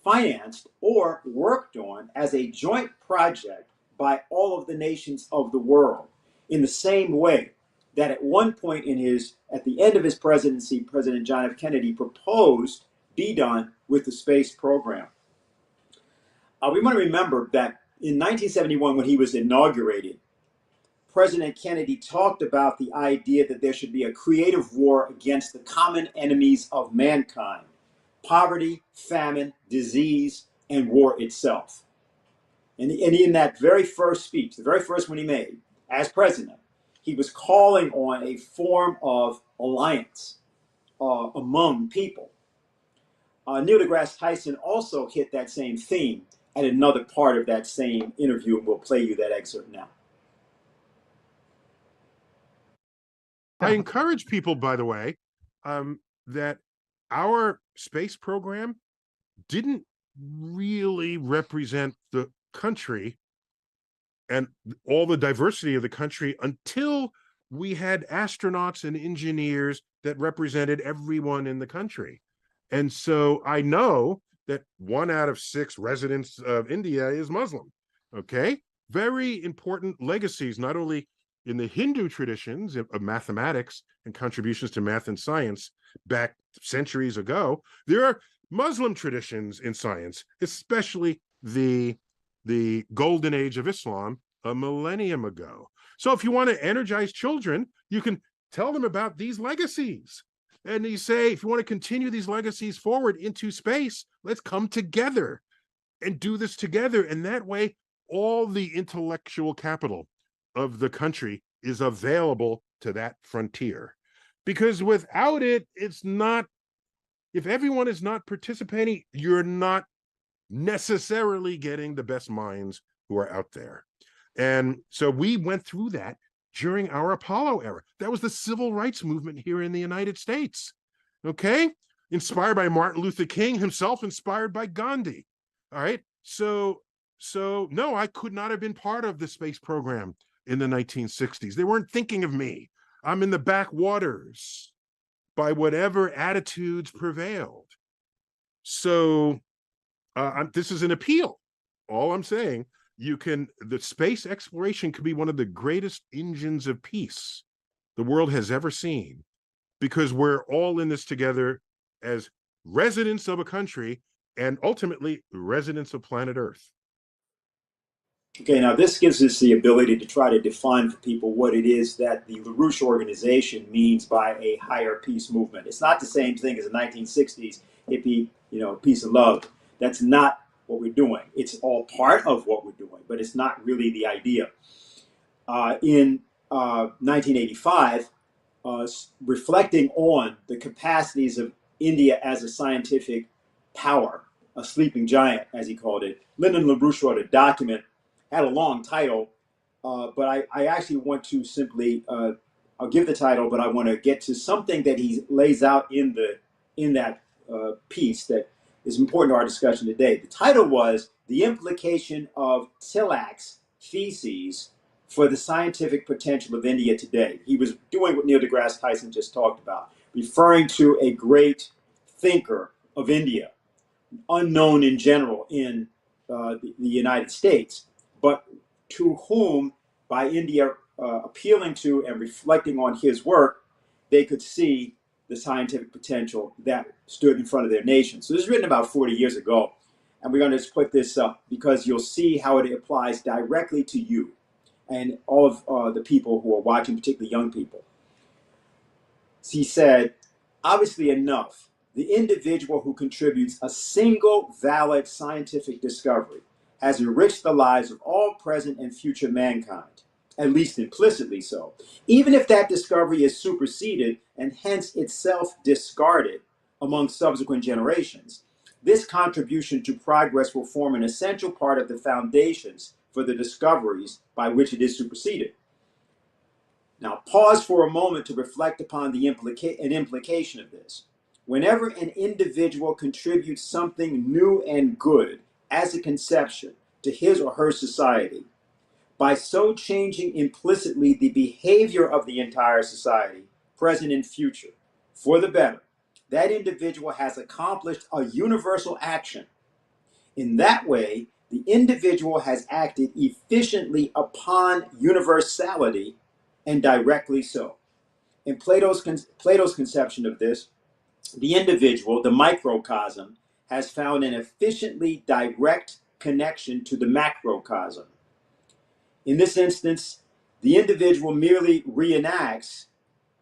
financed or worked on as a joint project by all of the nations of the world, in the same way that at one point at the end of his presidency, President John F. Kennedy proposed be done with the space program. We want to remember that in 1971, when he was inaugurated, President Kennedy talked about the idea that there should be a creative war against the common enemies of mankind: poverty, famine, disease, and war itself. And in that very first speech, the very first one he made as president, he was calling on a form of alliance among people. Neil deGrasse Tyson also hit that same theme at another part of that same interview, and we'll play you that excerpt now. I encourage people, by the way, that our space program didn't really represent the country and all the diversity of the country until we had astronauts and engineers that represented everyone in the country. And so I know that 1 out of 6 residents of India is Muslim. Okay, very important legacies, not only in the Hindu traditions of mathematics and contributions to math and science back centuries ago. There are Muslim traditions in science, especially the golden age of Islam a millennium ago. So if you want to energize children, you can tell them about these legacies. And you say, if you want to continue these legacies forward into space, let's come together and do this together. And that way, all the intellectual capital of the country is available to that frontier. Because without it, it's not, if everyone is not participating, you're not necessarily getting the best minds who are out there. And so we went through that during our Apollo era. That was the civil rights movement here in the United States. Okay? Inspired by Martin Luther King, himself inspired by Gandhi. All right. So no, I could not have been part of the space program in the 1960s. They weren't thinking of me. I'm in the backwaters by whatever attitudes prevailed. So this is an appeal. All I'm saying, the space exploration could be one of the greatest engines of peace the world has ever seen, because we're all in this together as residents of a country and ultimately residents of planet Earth. Okay, now this gives us the ability to try to define for people what it is that the LaRouche organization means by a higher peace movement. It's not the same thing as the 1960s hippie, peace and love. That's not what we're doing. It's all part of what we're doing, but it's not really the idea. In 1985, reflecting on the capacities of India as a scientific power, a sleeping giant, as he called it, Lyndon LaRouche wrote a document, had a long title, but I actually want to simply, I'll give the title, but I want to get to something that he lays out in that piece that is important to our discussion today. The title was "The Implication of Tilak's Theses for the Scientific Potential of India Today." He was doing what Neil deGrasse Tyson just talked about, referring to a great thinker of India, unknown in general in the United States, but to whom, by India appealing to and reflecting on his work, they could see the scientific potential that stood in front of their nation. So this was written about 40 years ago, and we're going to split this up because you'll see how it applies directly to you and all of the people who are watching, particularly young people. He said, obviously enough, the individual who contributes a single valid scientific discovery has enriched the lives of all present and future mankind, at least implicitly so. Even if that discovery is superseded and hence itself discarded among subsequent generations, this contribution to progress will form an essential part of the foundations for the discoveries by which it is superseded. Now, pause for a moment to reflect upon an implication of this. Whenever an individual contributes something new and good as a conception to his or her society, by so changing implicitly the behavior of the entire society, present and future, for the better, that individual has accomplished a universal action. In that way, the individual has acted efficiently upon universality, and directly so. In Plato's conception of this, the individual, the microcosm, has found an efficiently direct connection to the macrocosm. In this instance, the individual merely reenacts,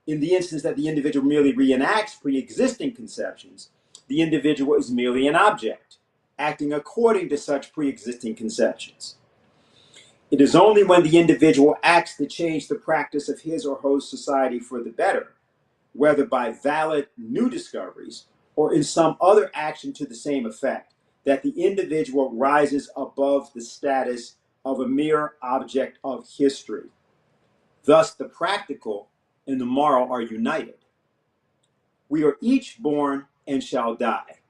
in the instance that the individual merely reenacts pre-existing conceptions, the individual is merely an object, acting according to such pre-existing conceptions. It is only when the individual acts to change the practice of his or her society for the better, whether by valid new discoveries or in some other action to the same effect, that the individual rises above the status of a mere object of history. Thus, the practical and the moral are united. We are each born and shall die.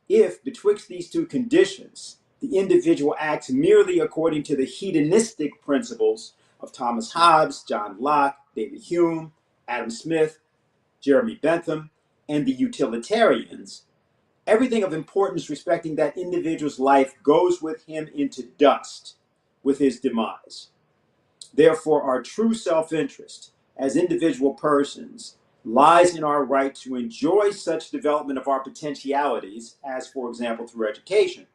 If, betwixt these two conditions, the individual acts merely according to the hedonistic principles of Thomas Hobbes, John Locke, David Hume, Adam Smith, Jeremy Bentham, and the utilitarians, Everything of importance respecting that individual's life goes with him into dust with his demise. Therefore, our true self-interest as individual persons lies in our right to enjoy such development of our potentialities as, for example, through education,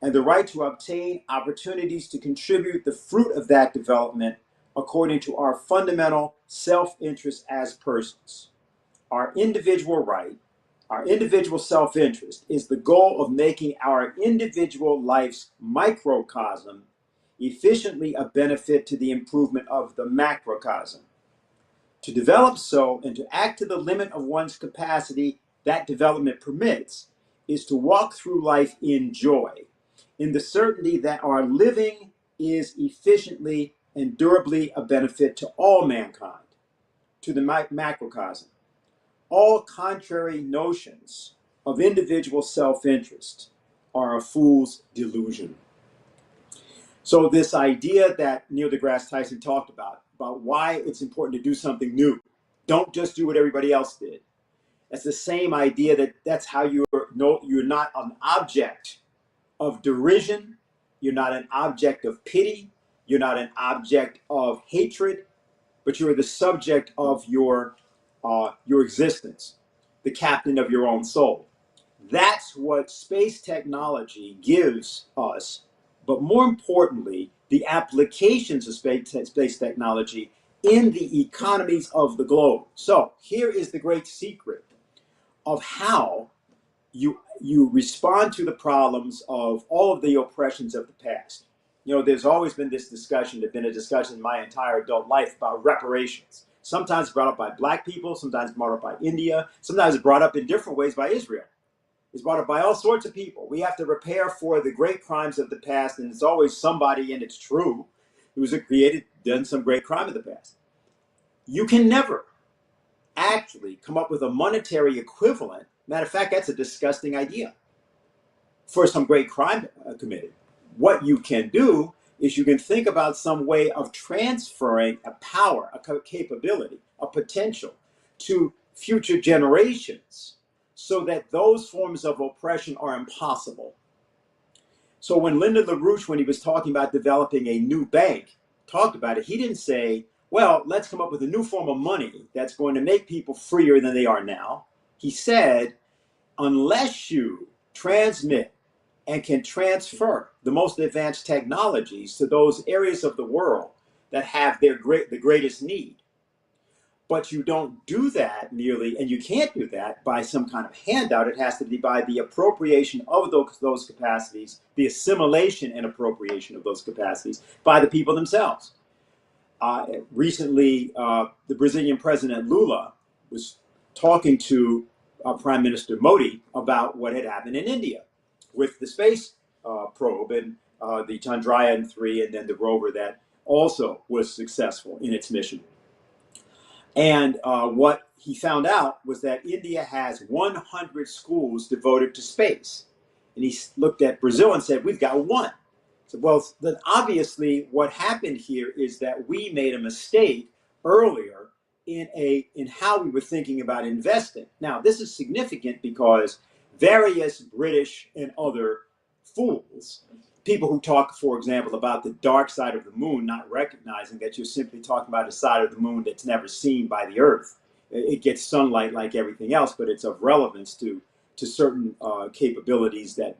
and the right to obtain opportunities to contribute the fruit of that development according to our fundamental self-interest as persons. Our individual right, our individual self-interest is the goal of making our individual life's microcosm efficiently a benefit to the improvement of the macrocosm. To develop so and to act to the limit of one's capacity that development permits is to walk through life in joy, in the certainty that our living is efficiently and durably a benefit to all mankind, to the macrocosm. All contrary notions of individual self-interest are a fool's delusion. So this idea that Neil deGrasse Tyson talked about why it's important to do something new. Don't just do what everybody else did. That's the same idea that's how you're not an object of derision. You're not an object of pity. You're not an object of hatred, but you're the subject of your existence, the captain of your own soul. That's what space technology gives us, but more importantly, the applications of space technology in the economies of the globe. So here is the great secret of how you respond to the problems of all of the oppressions of the past. You know, there's always been this discussion, there's been a discussion in my entire adult life about reparations. Sometimes brought up by Black people, sometimes brought up by India, sometimes brought up in different ways by Israel. It's brought up by all sorts of people. We have to repair for the great crimes of the past, and it's always somebody, and it's true, who's done some great crime of the past. You can never actually come up with a monetary equivalent. Matter of fact, that's a disgusting idea for some great crime committed. What you can do is you can think about some way of transferring a power, a capability, a potential to future generations so that those forms of oppression are impossible. So when LaRouche, when he was talking about developing a new bank, talked about it, he didn't say, well, let's come up with a new form of money that's going to make people freer than they are now. He said, unless you transmit and can transfer the most advanced technologies to those areas of the world that have the greatest need, but you don't do that merely, and you can't do that by some kind of handout. It has to be by the appropriation of those capacities, the assimilation and appropriation of those capacities by the people themselves. Recently, the Brazilian President Lula was talking to Prime Minister Modi about what had happened in India with the space probe and the Chandrayaan-3, and then the rover that also was successful in its mission. And what he found out was that India has 100 schools devoted to space. And he looked at Brazil and said, we've got one. So, well, then obviously what happened here is that we made a mistake earlier in how we were thinking about investing. Now, this is significant because various British and other fools, people who talk, for example, about the dark side of the moon, not recognizing that you're simply talking about a side of the moon that's never seen by the Earth. It gets sunlight like everything else, but it's of relevance to certain capabilities that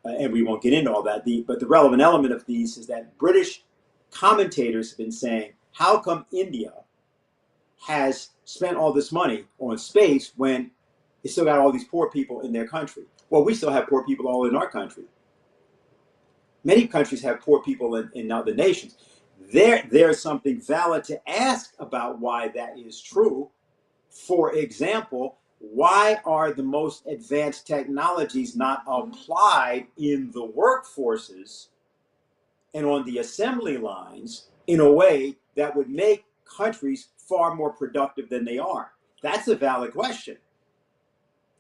and we won't get into all that. But the relevant element of these is that British commentators have been saying, how come India has spent all this money on space when it still got all these poor people in their country? Well, we still have poor people all in our country. Many countries have poor people in other nations. There's something valid to ask about why that is true. For example, why are the most advanced technologies not applied in the workforces and on the assembly lines in a way that would make countries far more productive than they are? That's a valid question.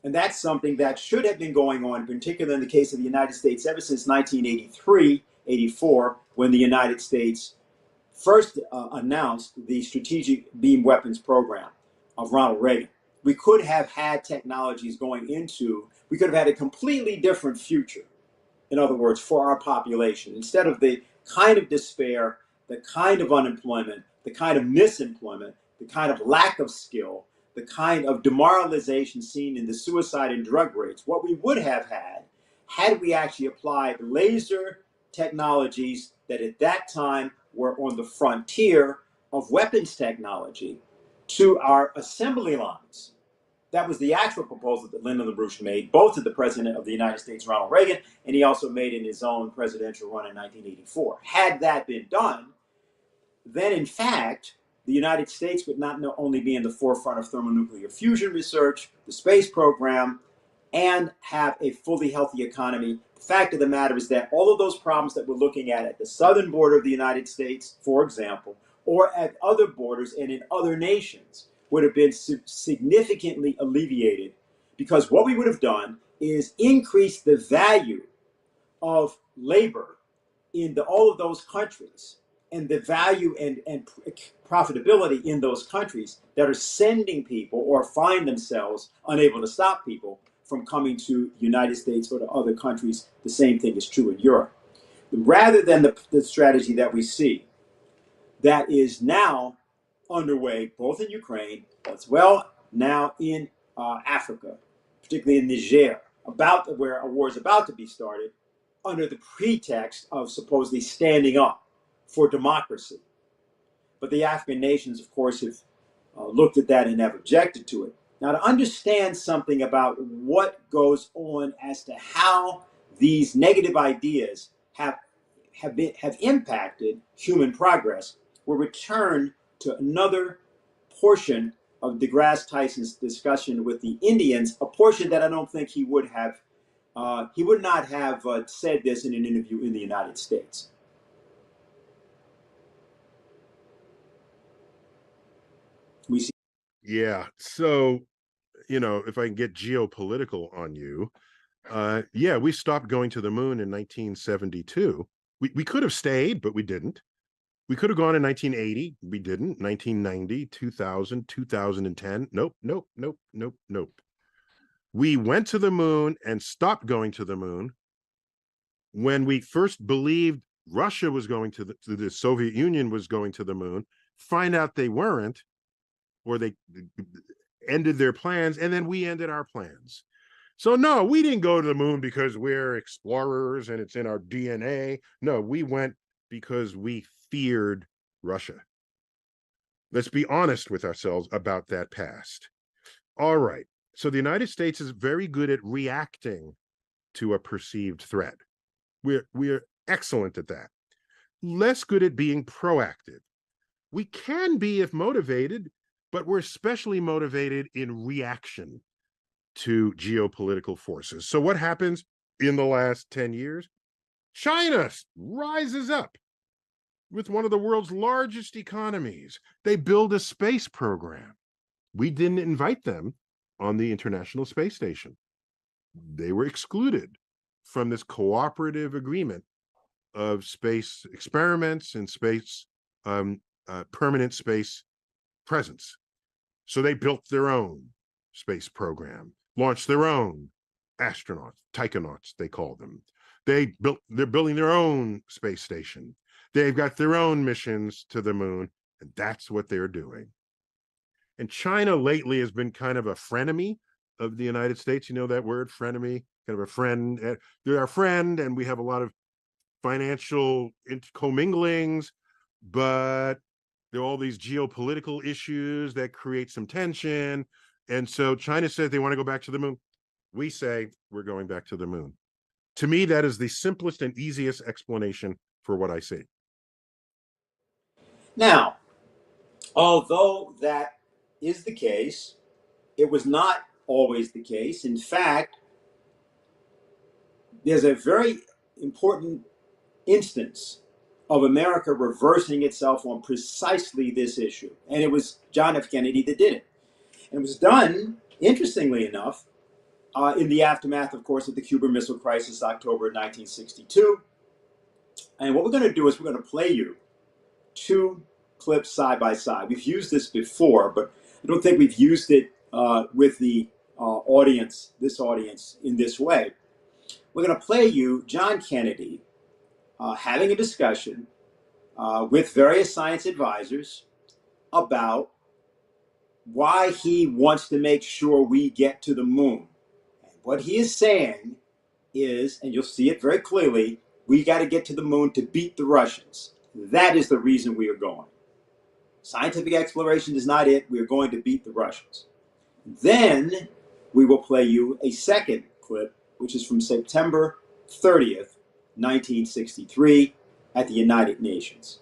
And that's something that should have been going on, particularly in the case of the United States, ever since 1983, 84, when the United States first announced the Strategic Beam Weapons Program of Ronald Reagan. we could have had technologies going into, we could have had a completely different future, in other words, for our population. Instead of the kind of despair, the kind of unemployment, the kind of misemployment, the kind of lack of skill, the kind of demoralization seen in the suicide and drug rates, what we would have had we actually applied laser technologies that at that time were on the frontier of weapons technology to our assembly lines. That was the actual proposal that Lyndon LaRouche made, both to the President of the United States, Ronald Reagan, and he also made in his own presidential run in 1984. Had that been done, then in fact, the United States would not only be in the forefront of thermonuclear fusion research, the space program, and have a fully healthy economy. The fact of the matter is that all of those problems that we're looking at the southern border of the United States, for example, or at other borders and in other nations, would have been significantly alleviated, because what we would have done is increase the value of labor in all of those countries, and the value and profitability in those countries that are sending people or find themselves unable to stop people from coming to the United States or to other countries. The same thing is true in Europe. Rather than the strategy that we see that is now underway, both in Ukraine as well now in Africa, particularly in Niger, where a war is about to be started, under the pretext of supposedly standing up for democracy. But the African nations, of course, have looked at that and have objected to it. Now, to understand something about what goes on as to how these negative ideas have impacted human progress, we'll return to another portion of deGrasse Tyson's discussion with the Indians, a portion that I don't think he would not have said this in an interview in the United States. We see. Yeah. So, if I can get geopolitical on you, yeah, we stopped going to the moon in 1972. We could have stayed, but we didn't. We could have gone in 1980. We didn't. 1990, 2000, 2010. Nope, nope, nope, nope, nope. We went to the moon and stopped going to the moon when we first believed Russia was going to the Soviet Union was going to the moon, find out they weren't, or they ended their plans, and then we ended our plans. So no, we didn't go to the moon because we're explorers and it's in our DNA. No, we went because we feared Russia. Let's be honest with ourselves about that past. All right. So the United States is very good at reacting to a perceived threat. We're excellent at that. Less good at being proactive. We can be if motivated, but we're especially motivated in reaction to geopolitical forces. So what happens in the last 10 years? China rises up with one of the world's largest economies. They build a space program. We didn't invite them on the International Space Station. They were excluded from this cooperative agreement of space experiments and space permanent space presence. So they built their own space program, launched their own astronauts, taikonauts, they call them. They're building their own space station. They've got their own missions to the moon, and that's what they're doing. And China lately has been kind of a frenemy of the United States. You know that word, frenemy, kind of a friend. They're our friend, and we have a lot of financial comminglings, but there are all these geopolitical issues that create some tension. And so China says they want to go back to the moon. We say we're going back to the moon. To me, that is the simplest and easiest explanation for what I see. Now, although that is the case, it was not always the case. In fact, there's a very important instance of America reversing itself on precisely this issue. And it was John F. Kennedy that did it. And it was done, interestingly enough, in the aftermath, of course, of the Cuban Missile Crisis, October 1962. And what we're going to do is we're going to play you two clips side by side. We've used this before, but I don't think we've used it with the audience, this audience, in this way. We're going to play you John Kennedy having a discussion with various science advisors about why he wants to make sure we get to the moon. And what he is saying is, and you'll see it very clearly, we got to get to the moon to beat the Russians. That is the reason we are going. Scientific exploration is not it. We are going to beat the Russians. Then we will play you a second clip, which is from September 30th, 1963, at the United Nations.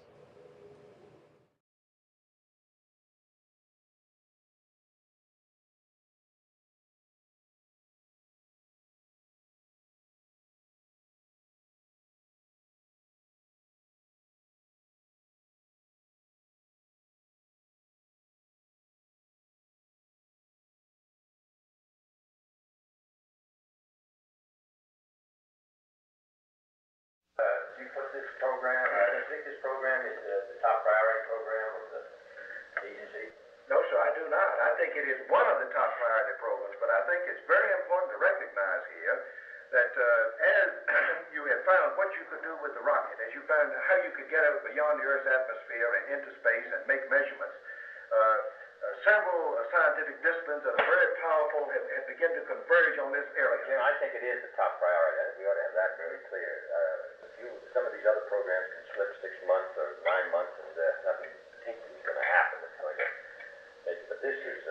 You put this program, I think this program is the top priority program of the agency? No, sir, I do not. I think it is one of the top priority programs, but I think it's very important to recognize here that as you had found what you could do with the rocket, as you found how you could get out beyond the Earth's atmosphere and into space and make measurements, several scientific disciplines that are very powerful have begun to converge on this area. Jim, I think it is the top priority. I think we ought to have that very clear. Some of these other programs can slip 6 months or 9 months and nothing particularly is going to happen. But this is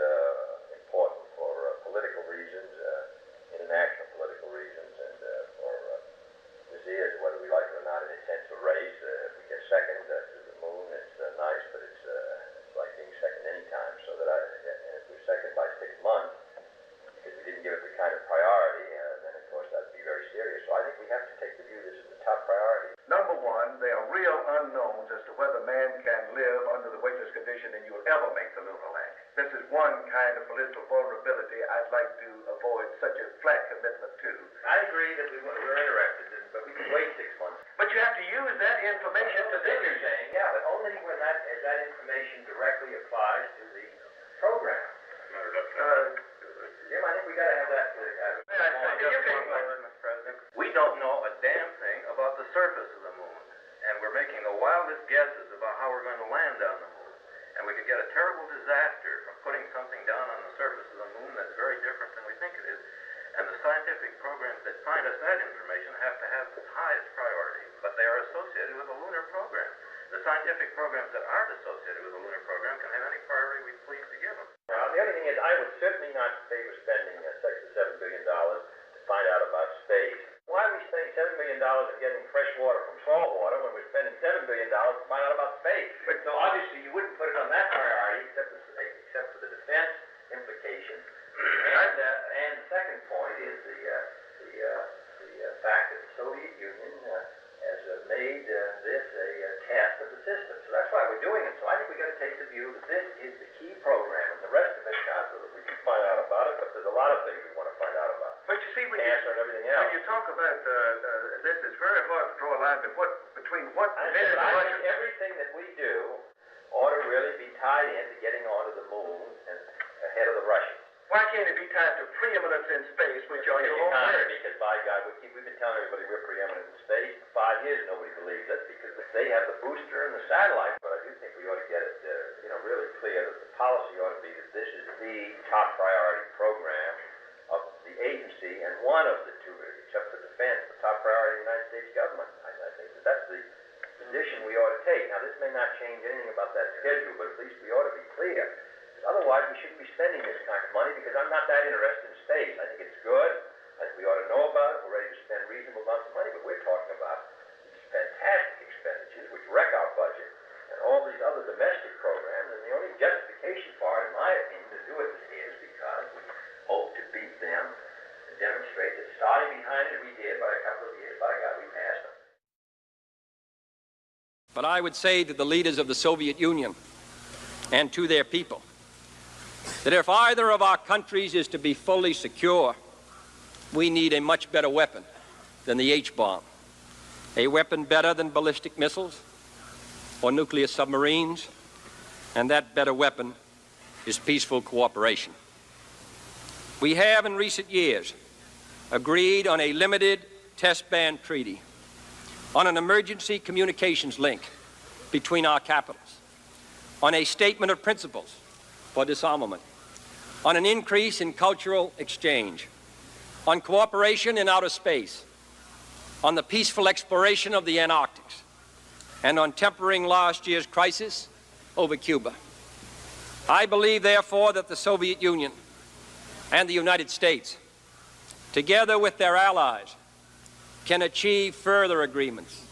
important for political reasons, international political reasons, and for this is, whether we like it or not, in a sense, a race. If we get second to the moon, it's nice, but it's like being second anytime. So that if we're second by 6 months, because we didn't give it the kind of priority, then of course that'd be very serious. So I think we have to take the view this is the top priority. Number one, there are real unknowns as to whether man can live under the weightless condition and you will ever make the lunar landing. This is one kind of political vulnerability I'd like to avoid such a flat commitment to. I agree that we're interested in, but we can wait 6 months. But you have to use that information to Then you're saying, yeah, but only when that information directly applies to the program. Jim, I think we got to have that. Mr. President. We don't know a damn thing about the surface of the moon, and we're making the wildest guesses about how we're going to land on the moon. And we could get a terrible disaster from putting something down on the surface of the moon that's very different than we think it is. And the scientific programs that find us that information have to have the highest priority, but they are associated with the lunar program. The scientific programs that aren't associated with the lunar program can have any priority we please to give them. Now, the other thing is, I would certainly not favor spending $6 to $7 billion to find out about space. Why are we spending $7 million in getting fresh water from salt water when we're spending $7 billion to find out about space? But so obviously you wouldn't put it on that priority except for the defense implications. And the second point is the fact that the Soviet Union has made this a test of the system. So that's why we're doing it. So I think we've got to take the view that this is the key program, and the rest of it, we can find out about it, but there's a lot of things we want to find out about. But you see, when Cancer and everything else. when you talk about this, it's very hard to draw a line between what I think everything that we do ought to really be tied into getting onto the moon and ahead of the Russians. Why can't it be tied to preeminence in space, which are your own words? Because by God, we've been telling everybody we're preeminent in space. For 5 years, nobody believes it because they have the booster and the satellite. But I do think we ought to get it, really clear that the policy ought to be that this is the top priority program of the agency and one of the two, except for defense, the top priority of the United States government. I think that's the position we ought to take. Now, this may not change anything about that schedule, but at least we ought to be clear. Otherwise, we shouldn't be spending this kind of money because I'm not that interested in space. I think it's good. I think we ought to know about it. We're ready to spend reasonable amounts of money, but we're talking about these fantastic expenditures which wreck our budget and all these other domestic programs. And the only justification for it, in my opinion, to do it is because we hope to beat them and demonstrate that starting behind it we did by a couple of years. By God, we passed them. But I would say to the leaders of the Soviet Union and to their people that if either of our countries is to be fully secure, we need a much better weapon than the H-bomb, a weapon better than ballistic missiles or nuclear submarines, and that better weapon is peaceful cooperation. We have in recent years agreed on a limited test ban treaty, on an emergency communications link between our capitals, on a statement of principles for disarmament, on an increase in cultural exchange, on cooperation in outer space, on the peaceful exploration of the Antarctic, and on tempering last year's crisis over Cuba. I believe, therefore, that the Soviet Union and the United States, together with their allies, can achieve further agreements,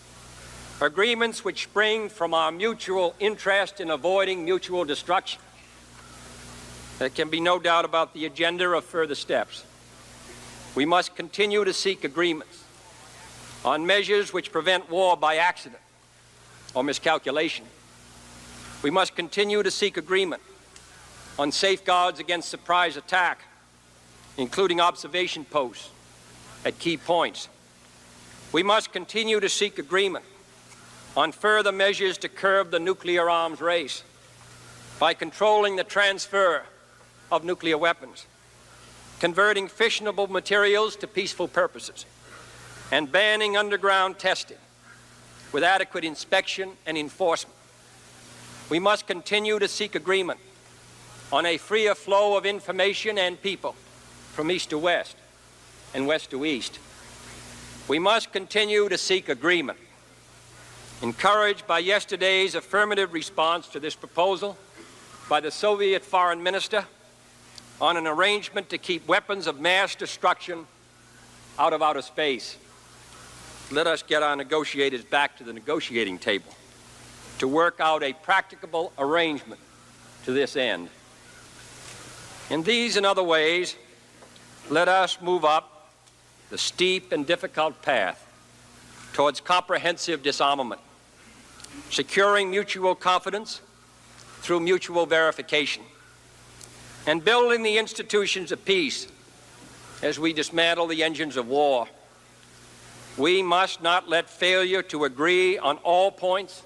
agreements which spring from our mutual interest in avoiding mutual destruction. There can be no doubt about the agenda of further steps. We must continue to seek agreements on measures which prevent war by accident or miscalculation. We must continue to seek agreement on safeguards against surprise attack, including observation posts at key points. We must continue to seek agreement on further measures to curb the nuclear arms race by controlling the transfer of nuclear weapons, converting fissionable materials to peaceful purposes, and banning underground testing with adequate inspection and enforcement. We must continue to seek agreement on a freer flow of information and people from east to west and west to east. We must continue to seek agreement, encouraged by yesterday's affirmative response to this proposal by the Soviet Foreign Minister on an arrangement to keep weapons of mass destruction out of outer space. Let us get our negotiators back to the negotiating table to work out a practicable arrangement to this end. In these and other ways, let us move up the steep and difficult path towards comprehensive disarmament, securing mutual confidence through mutual verification, and building the institutions of peace as we dismantle the engines of war. We must not let failure to agree on all points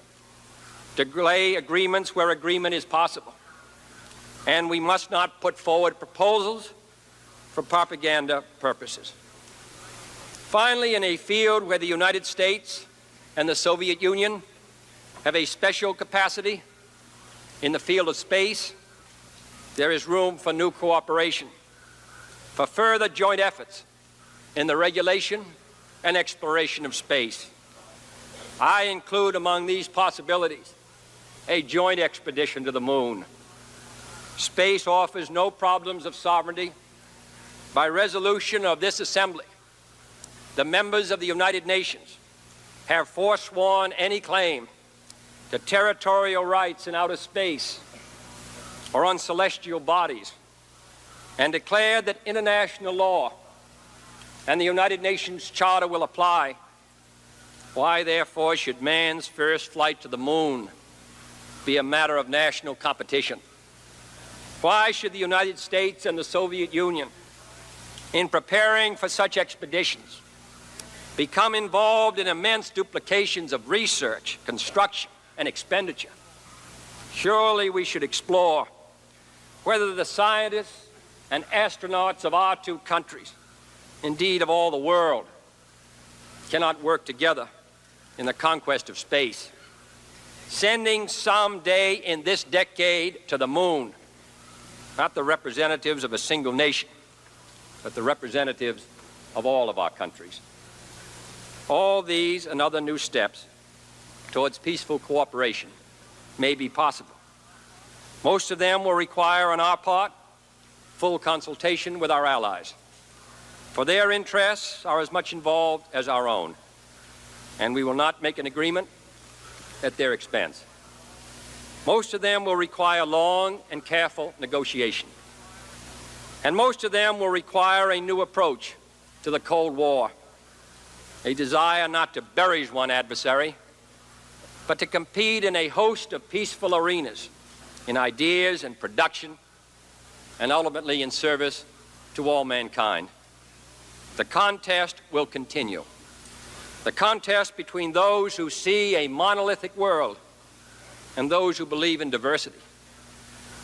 delay agreements where agreement is possible. And we must not put forward proposals for propaganda purposes. Finally, in a field where the United States and the Soviet Union have a special capacity, in the field of space, there is room for new cooperation, for further joint efforts in the regulation and exploration of space. I include among these possibilities a joint expedition to the moon. Space offers no problems of sovereignty. By resolution of this Assembly, the members of the United Nations have forsworn any claim to territorial rights in outer space or on celestial bodies, and declared that international law and the United Nations Charter will apply. Why, therefore, should man's first flight to the moon be a matter of national competition? Why should the United States and the Soviet Union, in preparing for such expeditions, become involved in immense duplications of research, construction, and expenditure? Surely we should explore whether the scientists and astronauts of our two countries, indeed of all the world, cannot work together in the conquest of space, sending someday in this decade to the moon, not the representatives of a single nation, but the representatives of all of our countries. All these and other new steps towards peaceful cooperation may be possible. Most of them will require, on our part, full consultation with our allies, for their interests are as much involved as our own, and we will not make an agreement at their expense. Most of them will require long and careful negotiation, and most of them will require a new approach to the Cold War, a desire not to bury one adversary, but to compete in a host of peaceful arenas, in ideas and production, and ultimately in service to all mankind. The contest will continue. The contest between those who see a monolithic world and those who believe in diversity.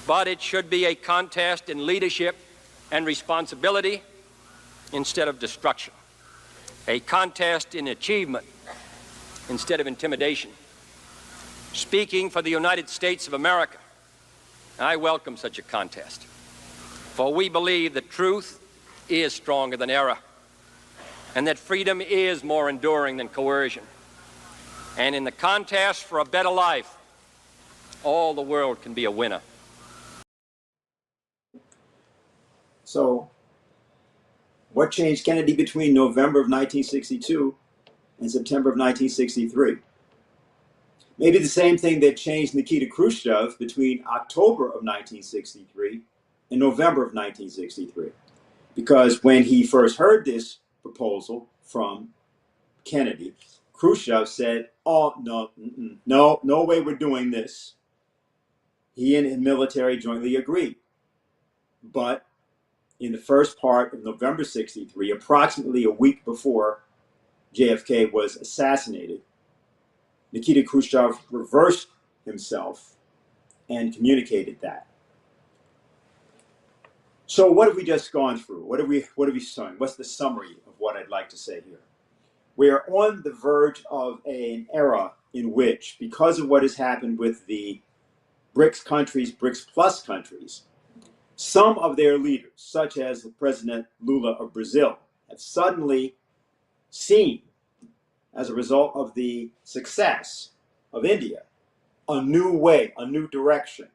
But it should be a contest in leadership and responsibility instead of destruction, a contest in achievement instead of intimidation. Speaking for the United States of America, I welcome such a contest, for we believe that truth is stronger than error, and that freedom is more enduring than coercion. And in the contest for a better life, all the world can be a winner. So, what changed Kennedy between November of 1962 and September of 1963? Maybe the same thing that changed Nikita Khrushchev between October of 1963 and November of 1963. Because when he first heard this proposal from Kennedy, Khrushchev said, "Oh, no way we're doing this." He and his military jointly agreed. But in the first part of November 63, approximately a week before JFK was assassinated, Nikita Khrushchev reversed himself and communicated that. So what have we just gone through? What are we saying? What's the summary of what I'd like to say here? We are on the verge of an era in which, because of what has happened with the BRICS countries, BRICS plus countries, some of their leaders, such as President Lula of Brazil, have suddenly seen, as a result of the success of India, a new way, a new direction.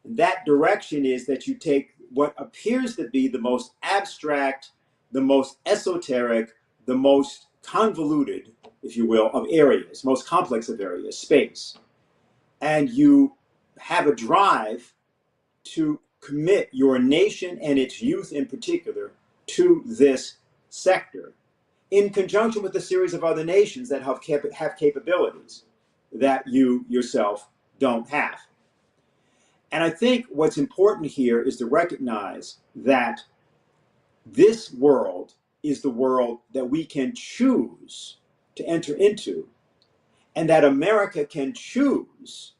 And that direction is that you take what appears to be the most abstract, the most esoteric, the most convoluted, if you will, of areas, most complex of areas, space, and you have a drive to commit your nation and its youth in particular to this sector, in conjunction with a series of other nations that have capabilities that you yourself don't have. And I think what's important here is to recognize that this world is the world that we can choose to enter into, and that America can choose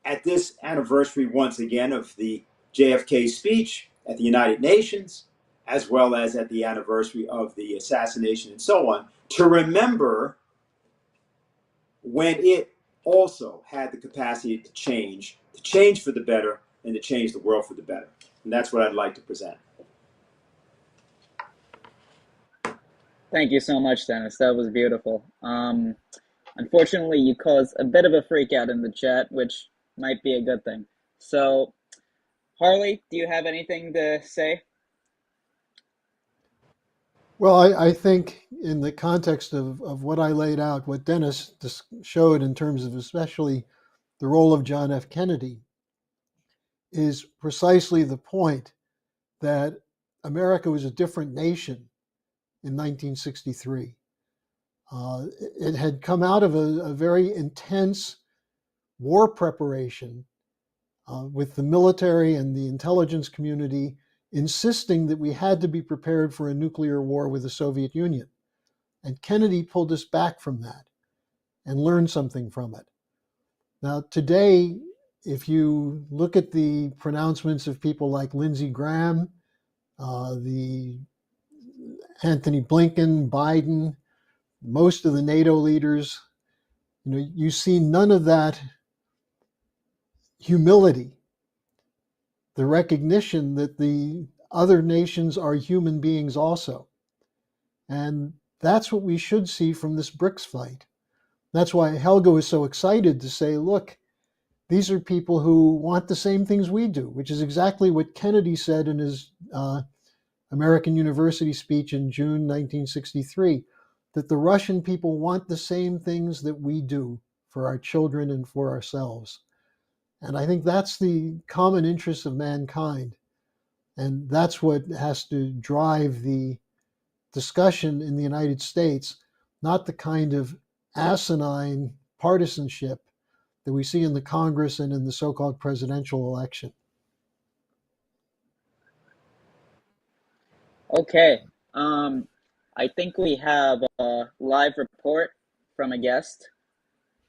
at this anniversary, once again, of the JFK speech at the United Nations, as well as at the anniversary of the assassination and so on, to remember when it also had the capacity to change for the better, and to change the world for the better. And that's what I'd like to present. Thank you so much, Dennis. That was beautiful. Unfortunately, you caused a bit of a freak out in the chat, which might be a good thing. So, Harley, do you have anything to say? Well, I think in the context of what I laid out, what Dennis just showed in terms of especially the role of John F. Kennedy is precisely the point that America was a different nation in 1963. It had come out of a very intense war preparation with the military and the intelligence community insisting that we had to be prepared for a nuclear war with the Soviet Union. And Kennedy pulled us back from that and learned something from it. Now, today, if you look at the pronouncements of people like Lindsey Graham, the Anthony Blinken, Biden, most of the NATO leaders, you see none of that humility, the recognition that the other nations are human beings also. And that's what we should see from this BRICS fight. That's why Helga was so excited to say, look, these are people who want the same things we do, which is exactly what Kennedy said in his American University speech in June 1963, that the Russian people want the same things that we do for our children and for ourselves. And I think that's the common interest of mankind. And that's what has to drive the discussion in the United States, not the kind of asinine partisanship that we see in the Congress and in the so-called presidential election. Okay. I think we have a live report from a guest.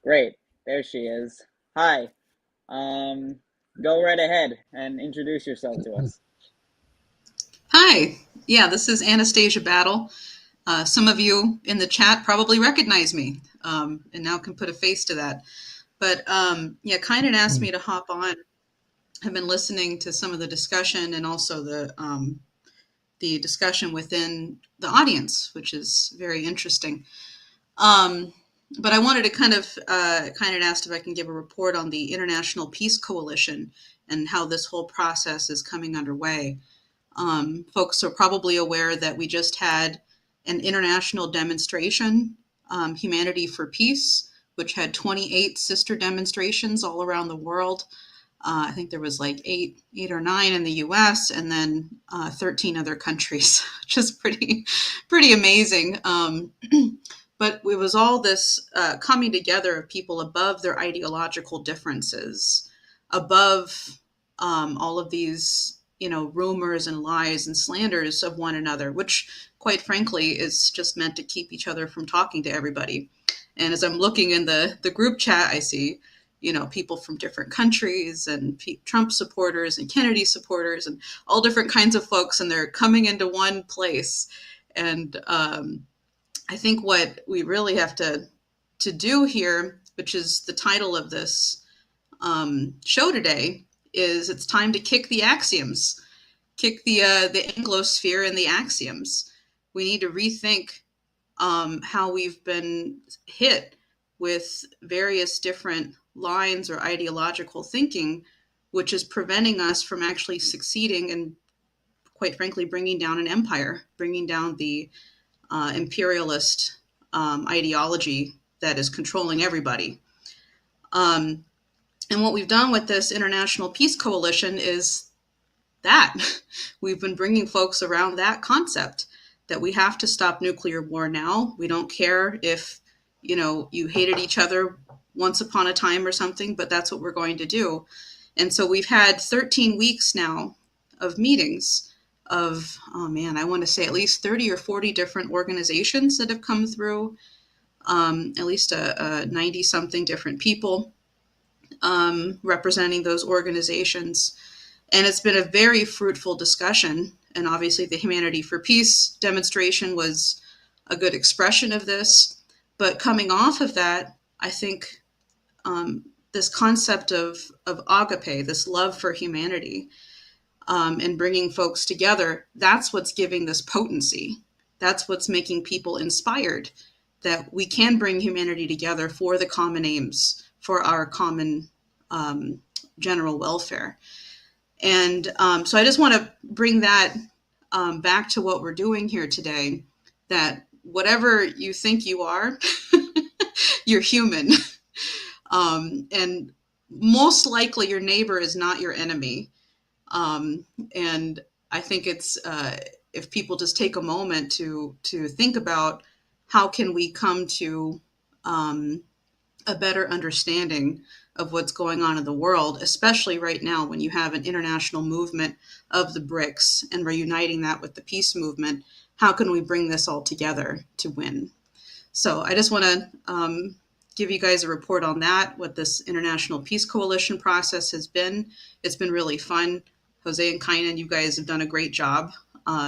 Great. There she is. Hi. Go right ahead and introduce yourself to us. Hi. Yeah, this is Anastasia Battle. Some of you in the chat probably recognize me and now can put a face to that. But yeah, Kynan asked me to hop on. I've been listening to some of the discussion and also the discussion within the audience, which is very interesting. But I wanted to Kynan asked if I can give a report on the International Peace Coalition and how this whole process is coming underway. Folks are probably aware that we just had an international demonstration, Humanity for Peace, which had 28 sister demonstrations all around the world. I think there was like eight or nine in the U.S. and then 13 other countries, which is pretty amazing. But it was all this coming together of people above their ideological differences, above all of these, rumors and lies and slanders of one another, which, quite frankly, is just meant to keep each other from talking to everybody. And as I'm looking in the group chat, I see, people from different countries and Trump supporters and Kennedy supporters and all different kinds of folks, and they're coming into one place. And I think what we really have to do here, which is the title of this show today, is it's time to kick the axioms, kick the Anglosphere and the axioms. We need to rethink how we've been hit with various different lines or ideological thinking, which is preventing us from actually succeeding and, quite frankly, bringing down an empire, bringing down the imperialist ideology that is controlling everybody. And what we've done with this International Peace Coalition is that we've been bringing folks around that concept that we have to stop nuclear war now. We don't care if, you hated each other once upon a time or something, but that's what we're going to do. And so we've had 13 weeks now of meetings of, I want to say at least 30 or 40 different organizations that have come through, at least 90 something different people representing those organizations. And it's been a very fruitful discussion. And obviously the Humanity for Peace demonstration was a good expression of this. But coming off of that, I think this concept of agape, this love for humanity, and bringing folks together, that's what's giving this potency. That's what's making people inspired that we can bring humanity together for the common aims, for our common general welfare. And so I just want to bring that back to what we're doing here today, that whatever you think you are, you're human. And most likely your neighbor is not your enemy. And I think it's if people just take a moment to think about how can we come to a better understanding of what's going on in the world, especially right now when you have an international movement of the BRICS and we're uniting that with the peace movement. How can we bring this all together to win? So I just want to give you guys a report on that, what this International Peace Coalition process has been. It's been really fun. Jose and Kynan, you guys have done a great job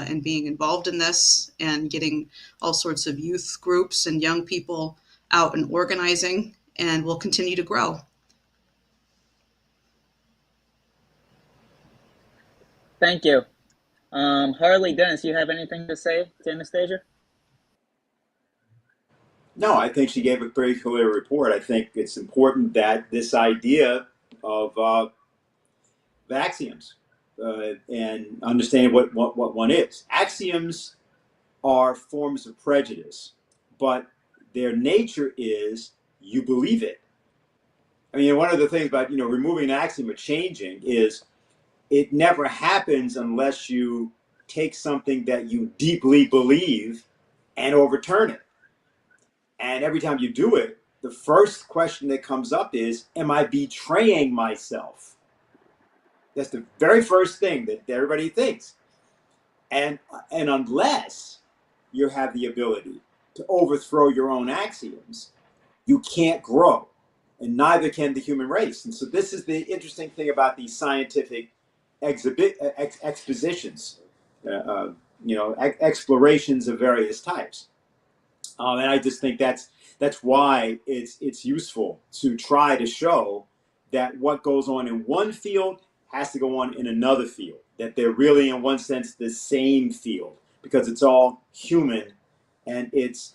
in being involved in this and getting all sorts of youth groups and young people out and organizing, and we'll continue to grow. Thank you. Harley, Dennis, you have anything to say to Anastasia? No, I think she gave a very clear report. I think it's important that this idea of axioms and understanding what one is. Axioms are forms of prejudice, but their nature is you believe it. I mean, one of the things about removing an axiom or changing is it never happens unless you take something that you deeply believe and overturn it. And every time you do it, the first question that comes up is, am I betraying myself? That's the very first thing that everybody thinks. And unless you have the ability to overthrow your own axioms, you can't grow. And neither can the human race. And so this is the interesting thing about these scientific expositions. explorations of various types. And I just think that's why it's useful to try to show that what goes on in one field has to go on in another field, that they're really, in one sense, the same field, because it's all human, and it's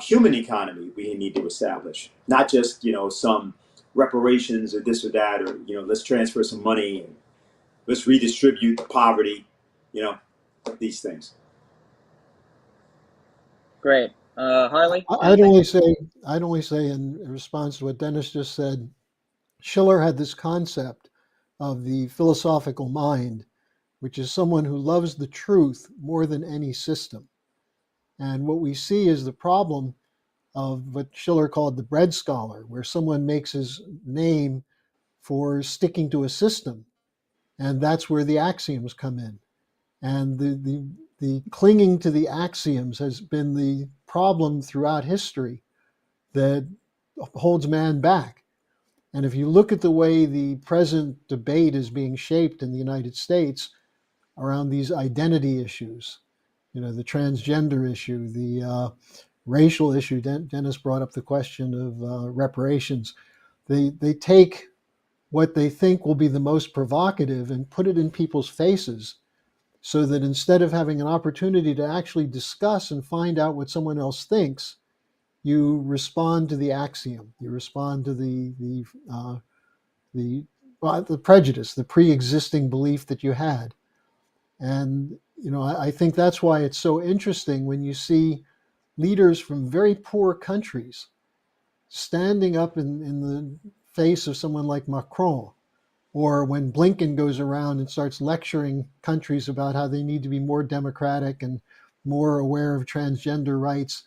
human economy we need to establish, not just some reparations or this or that, or let's transfer some money and let's redistribute the poverty, these things. Great. Harley? I'd only say in response to what Dennis just said, Schiller had this concept of the philosophical mind, which is someone who loves the truth more than any system. And what we see is the problem of what Schiller called the bread scholar, where someone makes his name for sticking to a system. And that's where the axioms come in. And the clinging to the axioms has been the problem throughout history that holds man back. And if you look at the way the present debate is being shaped in the United States around these identity issues, the transgender issue, the racial issue, Dennis brought up the question of reparations. They take what they think will be the most provocative and put it in people's faces, so that instead of having an opportunity to actually discuss and find out what someone else thinks, you respond to the axiom. You respond to the prejudice, the pre-existing belief that you had. And I think that's why it's so interesting when you see leaders from very poor countries standing up in the face of someone like Macron, or when Blinken goes around and starts lecturing countries about how they need to be more democratic and more aware of transgender rights.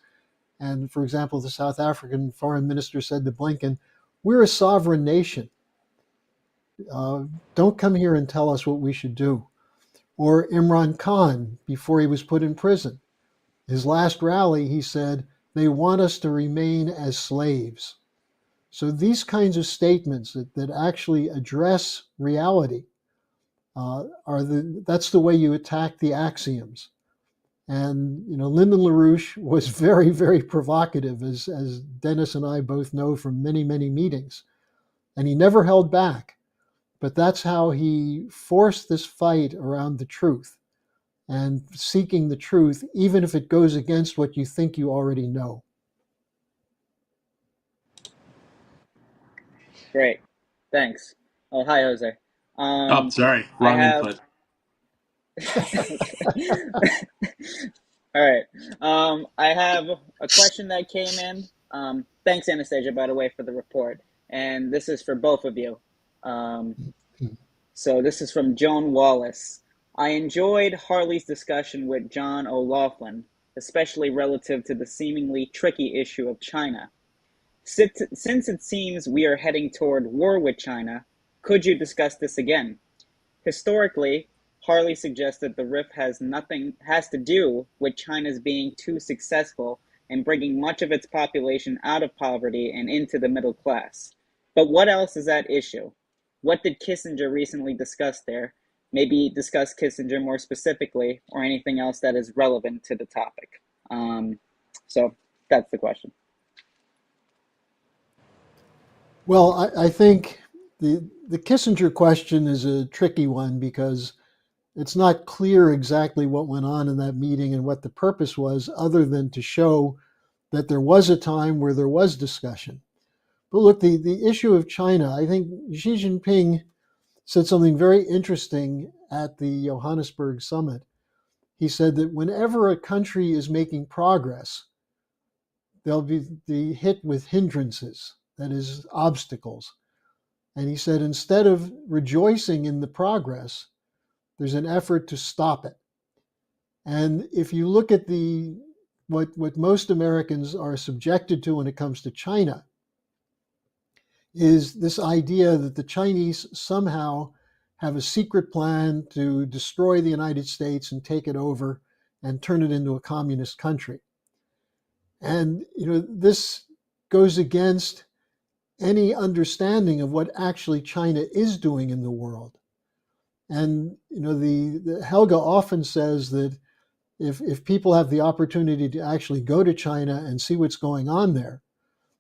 And for example, the South African foreign minister said to Blinken, "We're a sovereign nation. Don't come here and tell us what we should do." Or Imran Khan, before he was put in prison, his last rally, he said, "They want us to remain as slaves." So these kinds of statements that actually address reality that's the way you attack the axioms. And Lyndon LaRouche was very, very provocative, as Dennis and I both know from many, many meetings. And he never held back. But that's how he forced this fight around the truth and seeking the truth, even if it goes against what you think you already know. Great. Thanks. Oh, hi, Jose. Sorry. I Wrong have... input. All right. I have a question that came in. Thanks, Anastasia, by the way, for the report. And this is for both of you. So this is from Joan Wallace. I enjoyed Harley's discussion with John O'Loughlin, especially relative to the seemingly tricky issue of China. Since it seems we are heading toward war with China, could you discuss this again? Historically, Harley suggested the rift has to do with China's being too successful in bringing much of its population out of poverty and into the middle class. But what else is at issue? What did Kissinger recently discuss there? Maybe discuss Kissinger more specifically, or anything else that is relevant to the topic. So that's the question. Well, I think the Kissinger question is a tricky one, because it's not clear exactly what went on in that meeting and what the purpose was, other than to show that there was a time where there was discussion. But look, the issue of China, I think Xi Jinping said something very interesting at the Johannesburg summit. He said that whenever a country is making progress, they'll be hit with hindrances, that is, obstacles. And he said, instead of rejoicing in the progress, there's an effort to stop it. And if you look at what most Americans are subjected to when it comes to China, is this idea that the Chinese somehow have a secret plan to destroy the United States and take it over and turn it into a communist country. And this goes against any understanding of what actually China is doing in the world. And the Helga often says that if people have the opportunity to actually go to China and see what's going on there,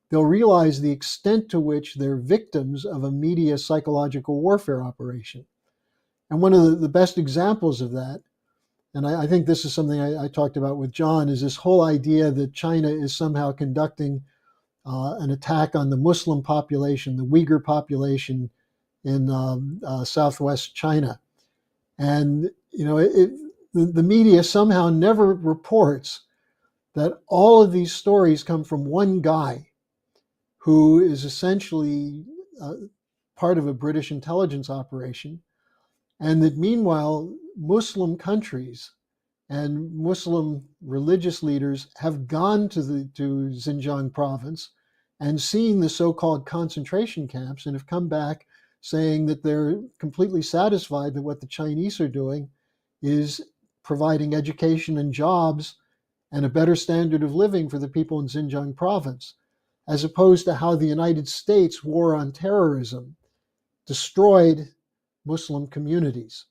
they'll realize the extent to which they're victims of a media psychological warfare operation. And one of the best examples of that, and I think this is something I talked about with John, is this whole idea that China is somehow conducting an attack on the Muslim population, the Uyghur population in southwest China. And the media somehow never reports that all of these stories come from one guy who is essentially part of a British intelligence operation, and that meanwhile Muslim countries and Muslim religious leaders have gone to Xinjiang province and seen the so-called concentration camps and have come back saying that they're completely satisfied that what the Chinese are doing is providing education and jobs and a better standard of living for the people in Xinjiang province, as opposed to how the United States war on terrorism destroyed Muslim communities.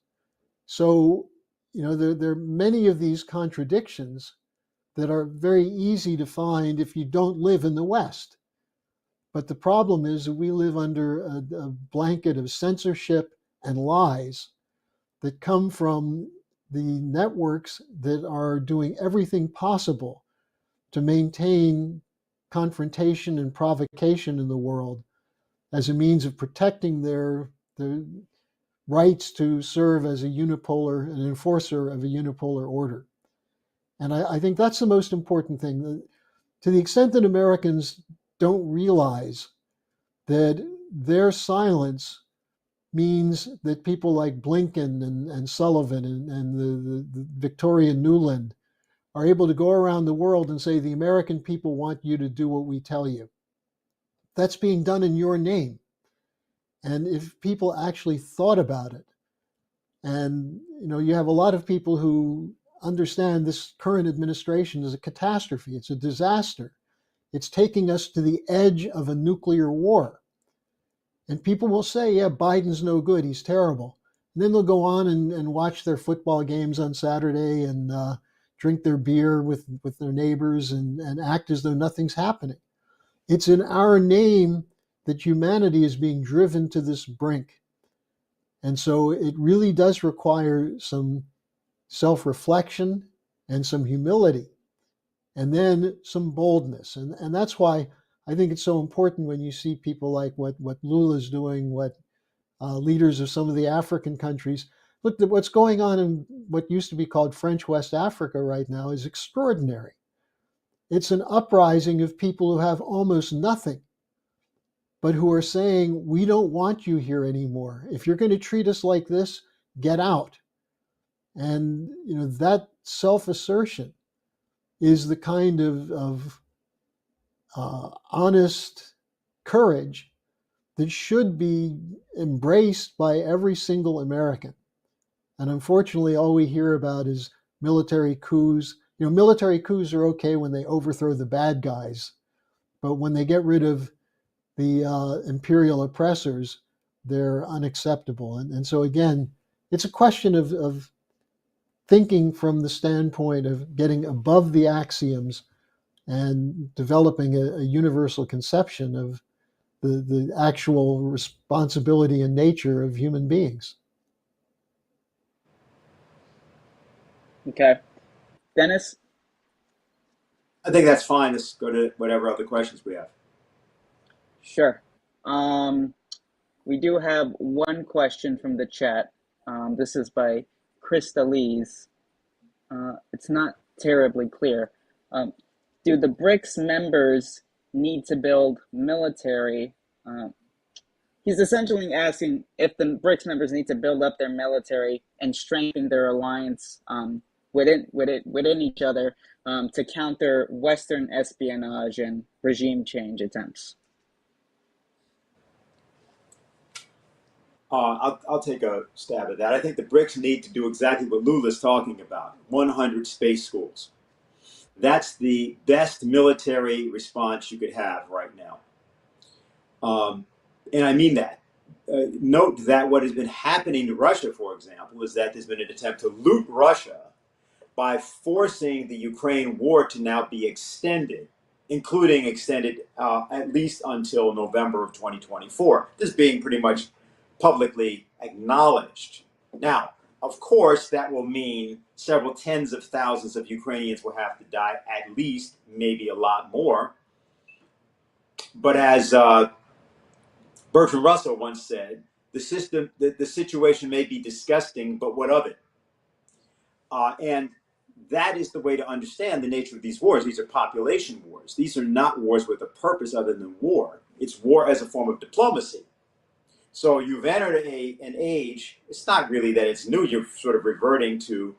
So, there are many of these contradictions that are very easy to find if you don't live in the West. But the problem is that we live under a blanket of censorship and lies that come from the networks that are doing everything possible to maintain confrontation and provocation in the world as a means of protecting their rights to serve as an enforcer of a unipolar order. And I think that's the most important thing. To the extent that Americans don't realize that their silence means that people like Blinken and Sullivan and the Victoria Nuland are able to go around the world and say, the American people want you to do what we tell you. That's being done in your name. And if people actually thought about it, and you have a lot of people who understand this current administration is a catastrophe, it's a disaster, it's taking us to the edge of a nuclear war. And people will say, yeah, Biden's no good, he's terrible. And then they'll go on and watch their football games on Saturday and drink their beer with their neighbors and act as though nothing's happening. It's in our name that humanity is being driven to this brink. And so it really does require some self-reflection and some humility, and then some boldness. And that's why I think it's so important when you see people like what Lula's doing, what leaders of some of the African countries. Look, what's going on in what used to be called French West Africa right now is extraordinary. It's an uprising of people who have almost nothing, but who are saying, we don't want you here anymore. If you're going to treat us like this, get out. And that self-assertion is the kind of honest courage that should be embraced by every single American. And unfortunately, all we hear about is military coups. Military coups are okay when they overthrow the bad guys, but when they get rid of the imperial oppressors, they're unacceptable. And so again, it's a question of thinking from the standpoint of getting above the axioms and developing a universal conception of the actual responsibility and nature of human beings. Okay. Dennis? I think that's fine. Let's go to whatever other questions we have. Sure. We do have one question from the chat. This is by Krista Lees. It's not terribly clear. Do the BRICS members need to build military? He's essentially asking if the BRICS members need to build up their military and strengthen their alliance within each other to counter Western espionage and regime change attempts. I'll take a stab at that. I think the BRICS need to do exactly what Lula's talking about, 100 space schools. That's the best military response you could have right now. And I mean that. note that what has been happening to Russia, for example, is that there's been an attempt to loot Russia by forcing the Ukraine war to now be extended, including extended at least until November of 2024, this being pretty much publicly acknowledged. Now, of course, that will mean several tens of thousands of Ukrainians will have to die, at least, maybe a lot more. But as Bertrand Russell once said, the situation may be disgusting, but what of it? And that is the way to understand the nature of these wars. These are population wars. These are not wars with a purpose other than war. It's war as a form of diplomacy. So you've entered an age, it's not really that it's new, you're sort of reverting to,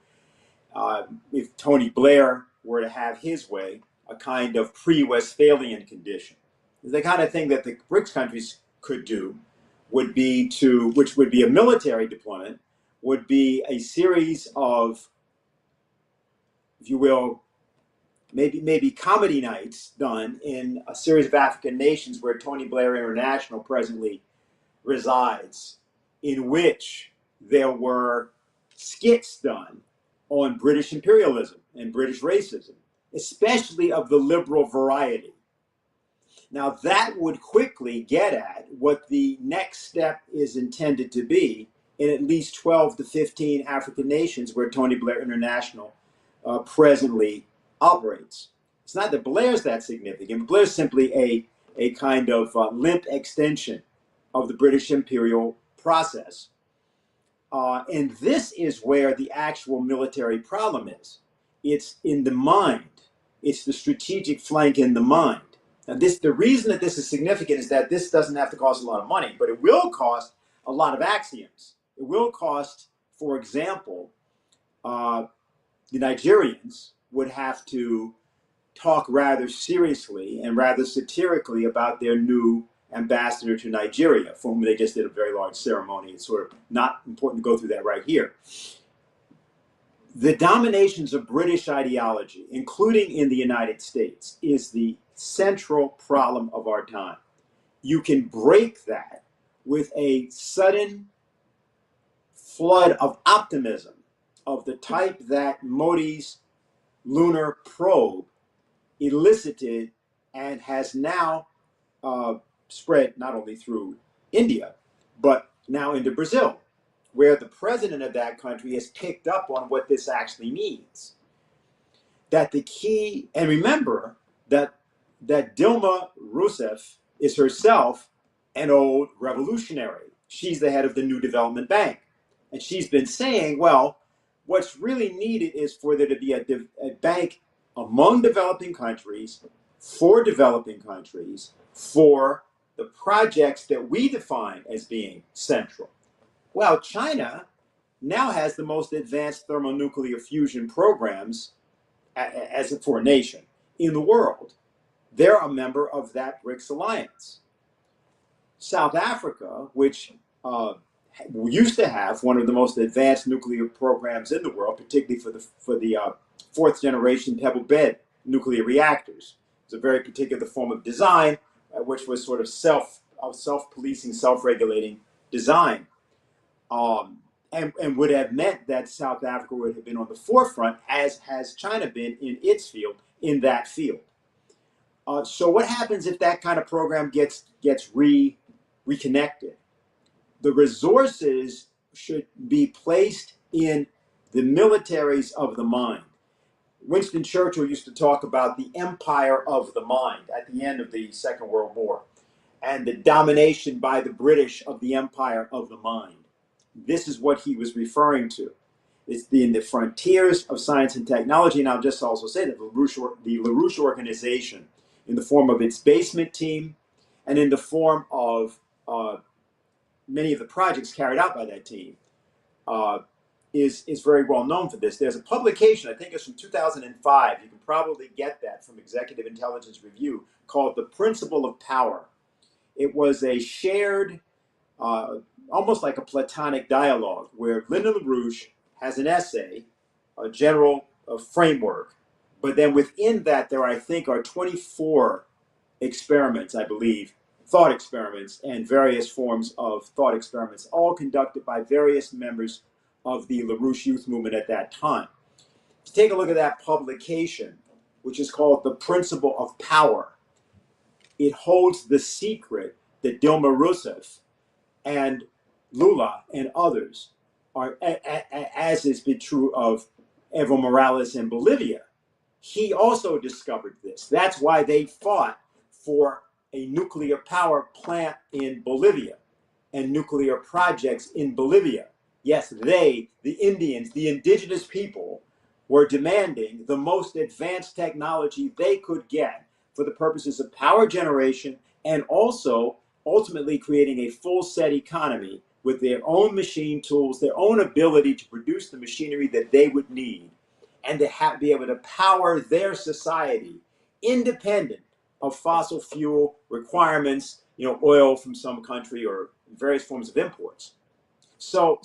if Tony Blair were to have his way, a kind of pre-Westphalian condition. The kind of thing that the BRICS countries could do would be which would be a military deployment, would be a series of, if you will, maybe comedy nights done in a series of African nations where Tony Blair International presently resides, in which there were skits done on British imperialism and British racism, especially of the liberal variety. Now that would quickly get at what the next step is intended to be in at least 12 to 15 African nations where Tony Blair International presently operates. It's not that Blair's that significant. Blair's simply a kind of limp extension of the British imperial process. And this is where the actual military problem is. It's in the mind. It's the strategic flank in the mind. Now, the reason that this is significant is that this doesn't have to cost a lot of money, but it will cost a lot of axioms. It will cost, for example, the Nigerians would have to talk rather seriously and rather satirically about their new ambassador to Nigeria, for whom they just did a very large ceremony. It's sort of not important to go through that right here. The dominations of British ideology, including in the United States, is the central problem of our time. You can break that with a sudden flood of optimism of the type that Modi's lunar probe elicited and has now spread not only through India, but now into Brazil, where the president of that country has picked up on what this actually means. That the key, and remember that Dilma Rousseff is herself an old revolutionary. She's the head of the New Development Bank. And she's been saying, well, what's really needed is for there to be a bank among developing countries, for developing countries, for the projects that we define as being central. Well, China now has the most advanced thermonuclear fusion programs as for a nation in the world. They're a member of that BRICS alliance. South Africa, which used to have one of the most advanced nuclear programs in the world, particularly for the fourth generation pebble bed nuclear reactors. It's a very particular form of design, which was sort of self-policing, self-regulating design, and would have meant that South Africa would have been on the forefront, as has China been in its field, in that field. So what happens if that kind of program gets reconnected? The resources should be placed in the militaries of the mind. Winston Churchill used to talk about the empire of the mind at the end of the Second World War and the domination by the British of the empire of the mind. This is what he was referring to. It's in the frontiers of science and technology. And I'll just also say that the LaRouche organization, in the form of its basement team and in the form of many of the projects carried out by that team, is very well known for this. There's a publication, I think it's from 2005, you can probably get that from Executive Intelligence Review, called The Principle of Power. It was a shared, almost like a Platonic dialogue, where Lyndon LaRouche has an essay, a general framework, but then within that there, I think, are 24 experiments, I believe, thought experiments and various forms of thought experiments, all conducted by various members of the LaRouche youth movement at that time. To take a look at that publication, which is called The Principle of Power, it holds the secret that Dilma Rousseff and Lula and others are, as has been true of Evo Morales in Bolivia. He also discovered this. That's why they fought for a nuclear power plant in Bolivia and nuclear projects in Bolivia. Yes, they, the Indians, the indigenous people, were demanding the most advanced technology they could get for the purposes of power generation and also ultimately creating a full set economy with their own machine tools, their own ability to produce the machinery that they would need, and to be able to power their society independent of fossil fuel requirements, oil from some country or various forms of imports. So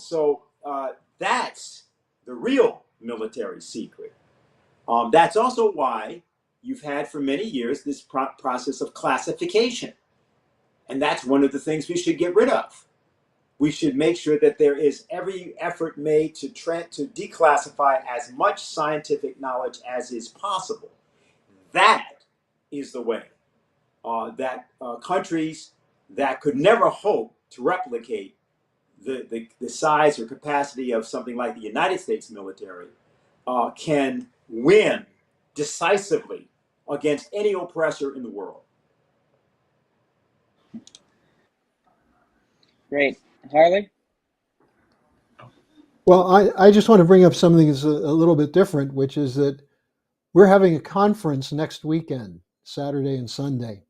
that's the real military secret. That's also why you've had for many years this process of classification. And that's one of the things we should get rid of. We should make sure that there is every effort made to declassify as much scientific knowledge as is possible. That is the way that countries that could never hope to replicate the size or capacity of something like the United States military can win decisively against any oppressor in the world. Great. Harley? Well, I just want to bring up something that's a little bit different, which is that we're having a conference next weekend, Saturday and Sunday.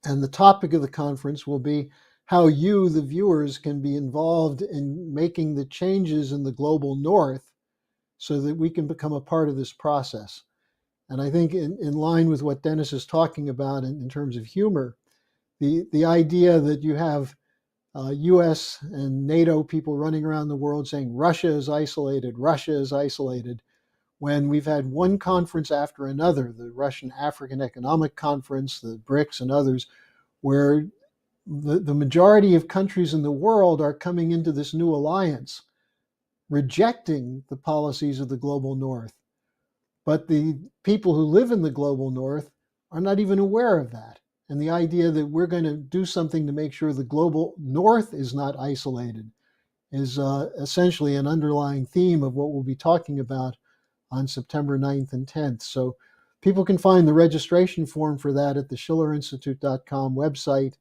And the topic of the conference will be how you, the viewers, can be involved in making the changes in the global north so that we can become a part of this process. And I think in line with what Dennis is talking about in terms of humor, the idea that you have US and NATO people running around the world saying Russia is isolated, when we've had one conference after another, the Russian African Economic Conference, the BRICS and others, where the majority of countries in the world are coming into this new alliance, rejecting the policies of the global north. But the people who live in the global north are not even aware of that. And the idea that we're going to do something to make sure the global north is not isolated is essentially an underlying theme of what we'll be talking about on September 9th and 10th. So people can find the registration form for that at the schillerinstitute.com website.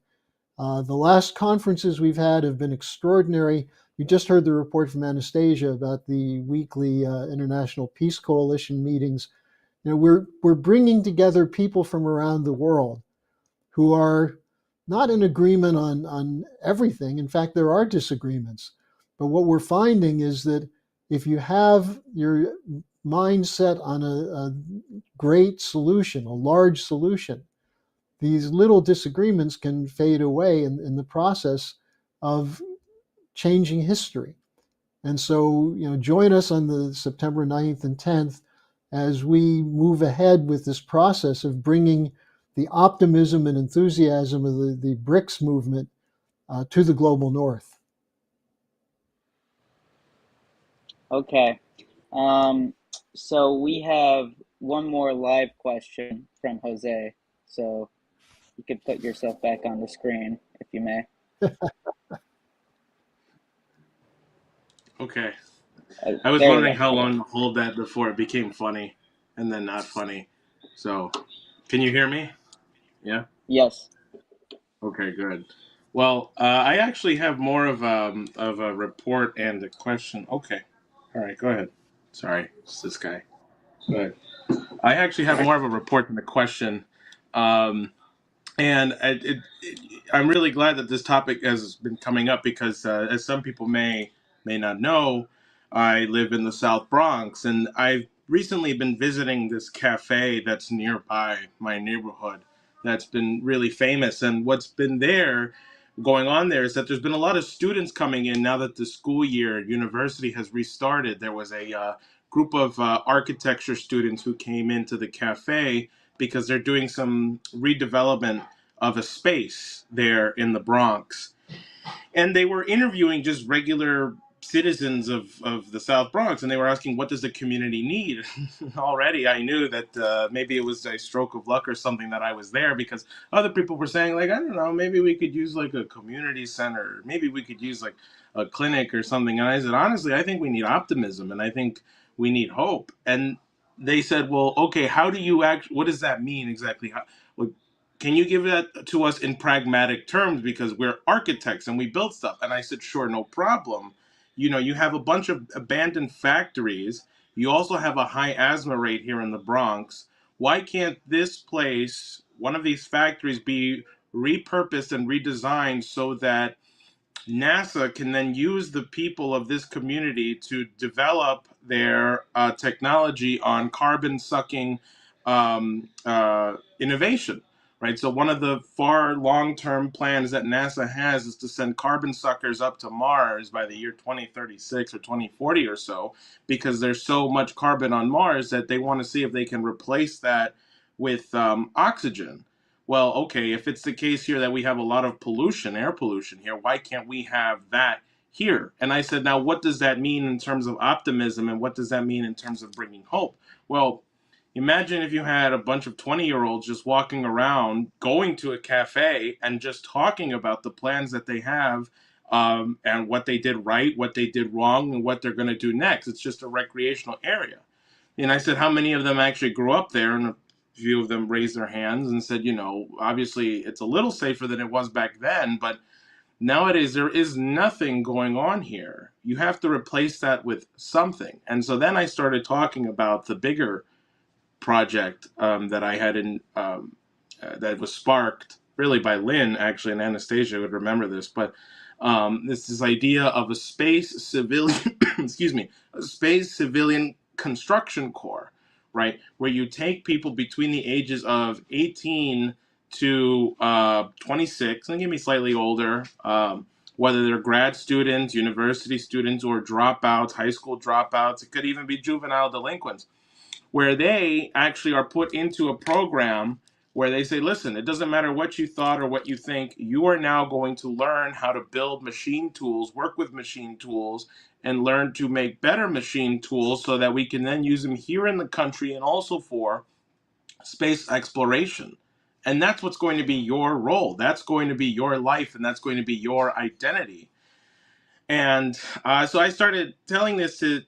The last conferences we've had have been extraordinary. You just heard the report from Anastasia about the weekly International Peace Coalition meetings. We're bringing together people from around the world who are not in agreement on everything. In fact, there are disagreements. But what we're finding is that if you have your mindset on a great solution, a large solution, these little disagreements can fade away in the process of changing history. And so, join us on the September 9th and 10th as we move ahead with this process of bringing the optimism and enthusiasm of the BRICS movement to the global north. Okay. So we have one more live question from Jose. So you could put yourself back on the screen, if you may. Okay. I was wondering how long to hold that before it became funny and then not funny. So, can you hear me? Yeah? Yes. Okay, good. Well, I actually have more of a report and a question. Okay. All right, go ahead. Sorry, it's this guy. Go ahead. I actually have more of a report than a question. And I'm really glad that this topic has been coming up because, as some people may not know, I live in the South Bronx, and I've recently been visiting this cafe that's nearby my neighborhood that's been really famous. And what's been going on there is that there's been a lot of students coming in now that the school year university has restarted. There was a group of architecture students who came into the cafe because they're doing some redevelopment of a space there in the Bronx. And they were interviewing just regular citizens of the South Bronx, and they were asking, what does the community need? Already I knew that maybe it was a stroke of luck or something that I was there, because other people were saying, like, I don't know, maybe we could use like a community center, maybe we could use like a clinic or something. And I said, honestly, I think we need optimism, and I think we need hope. And they said, well, okay, how do you what does that mean exactly? Well, can you give that to us in pragmatic terms, because we're architects and we build stuff? And I said, sure, no problem. You know, you have a bunch of abandoned factories. You also have a high asthma rate here in the Bronx. Why can't this place, one of these factories, be repurposed and redesigned so that NASA can then use the people of this community to develop their technology on carbon sucking innovation, right? So one of the far long-term plans that NASA has is to send carbon suckers up to Mars by the year 2036 or 2040 or so, because there's so much carbon on Mars that they want to see if they can replace that with oxygen. Well, okay, if it's the case here that we have a lot of pollution, air pollution here, why can't we have that here? And I said, now what does that mean in terms of optimism, and what does that mean in terms of bringing hope? Well, imagine if you had a bunch of 20-year-olds just walking around, going to a cafe and just talking about the plans that they have, and what they did right, what they did wrong, and what they're going to do next. It's just a recreational area. And I said, how many of them actually grew up there? And a few of them raised their hands and said, you know, obviously it's a little safer than it was back then, but nowadays there is nothing going on here. You have to replace that with something. And so then I started talking about the bigger project that I had that was sparked really by Lynn, actually, and Anastasia would remember this, but this idea of a space civilian, excuse me, a space civilian construction corps, right? Where you take people between the ages of 18 to 26, and maybe slightly older, whether they're grad students, university students, or dropouts, high school dropouts. It could even be juvenile delinquents, where they actually are put into a program where they say, listen, it doesn't matter what you thought or what you think, you are now going to learn how to build machine tools, work with machine tools, and learn to make better machine tools so that we can then use them here in the country and also for space exploration. And that's what's going to be your role. That's going to be your life, and that's going to be your identity. And so I started telling this to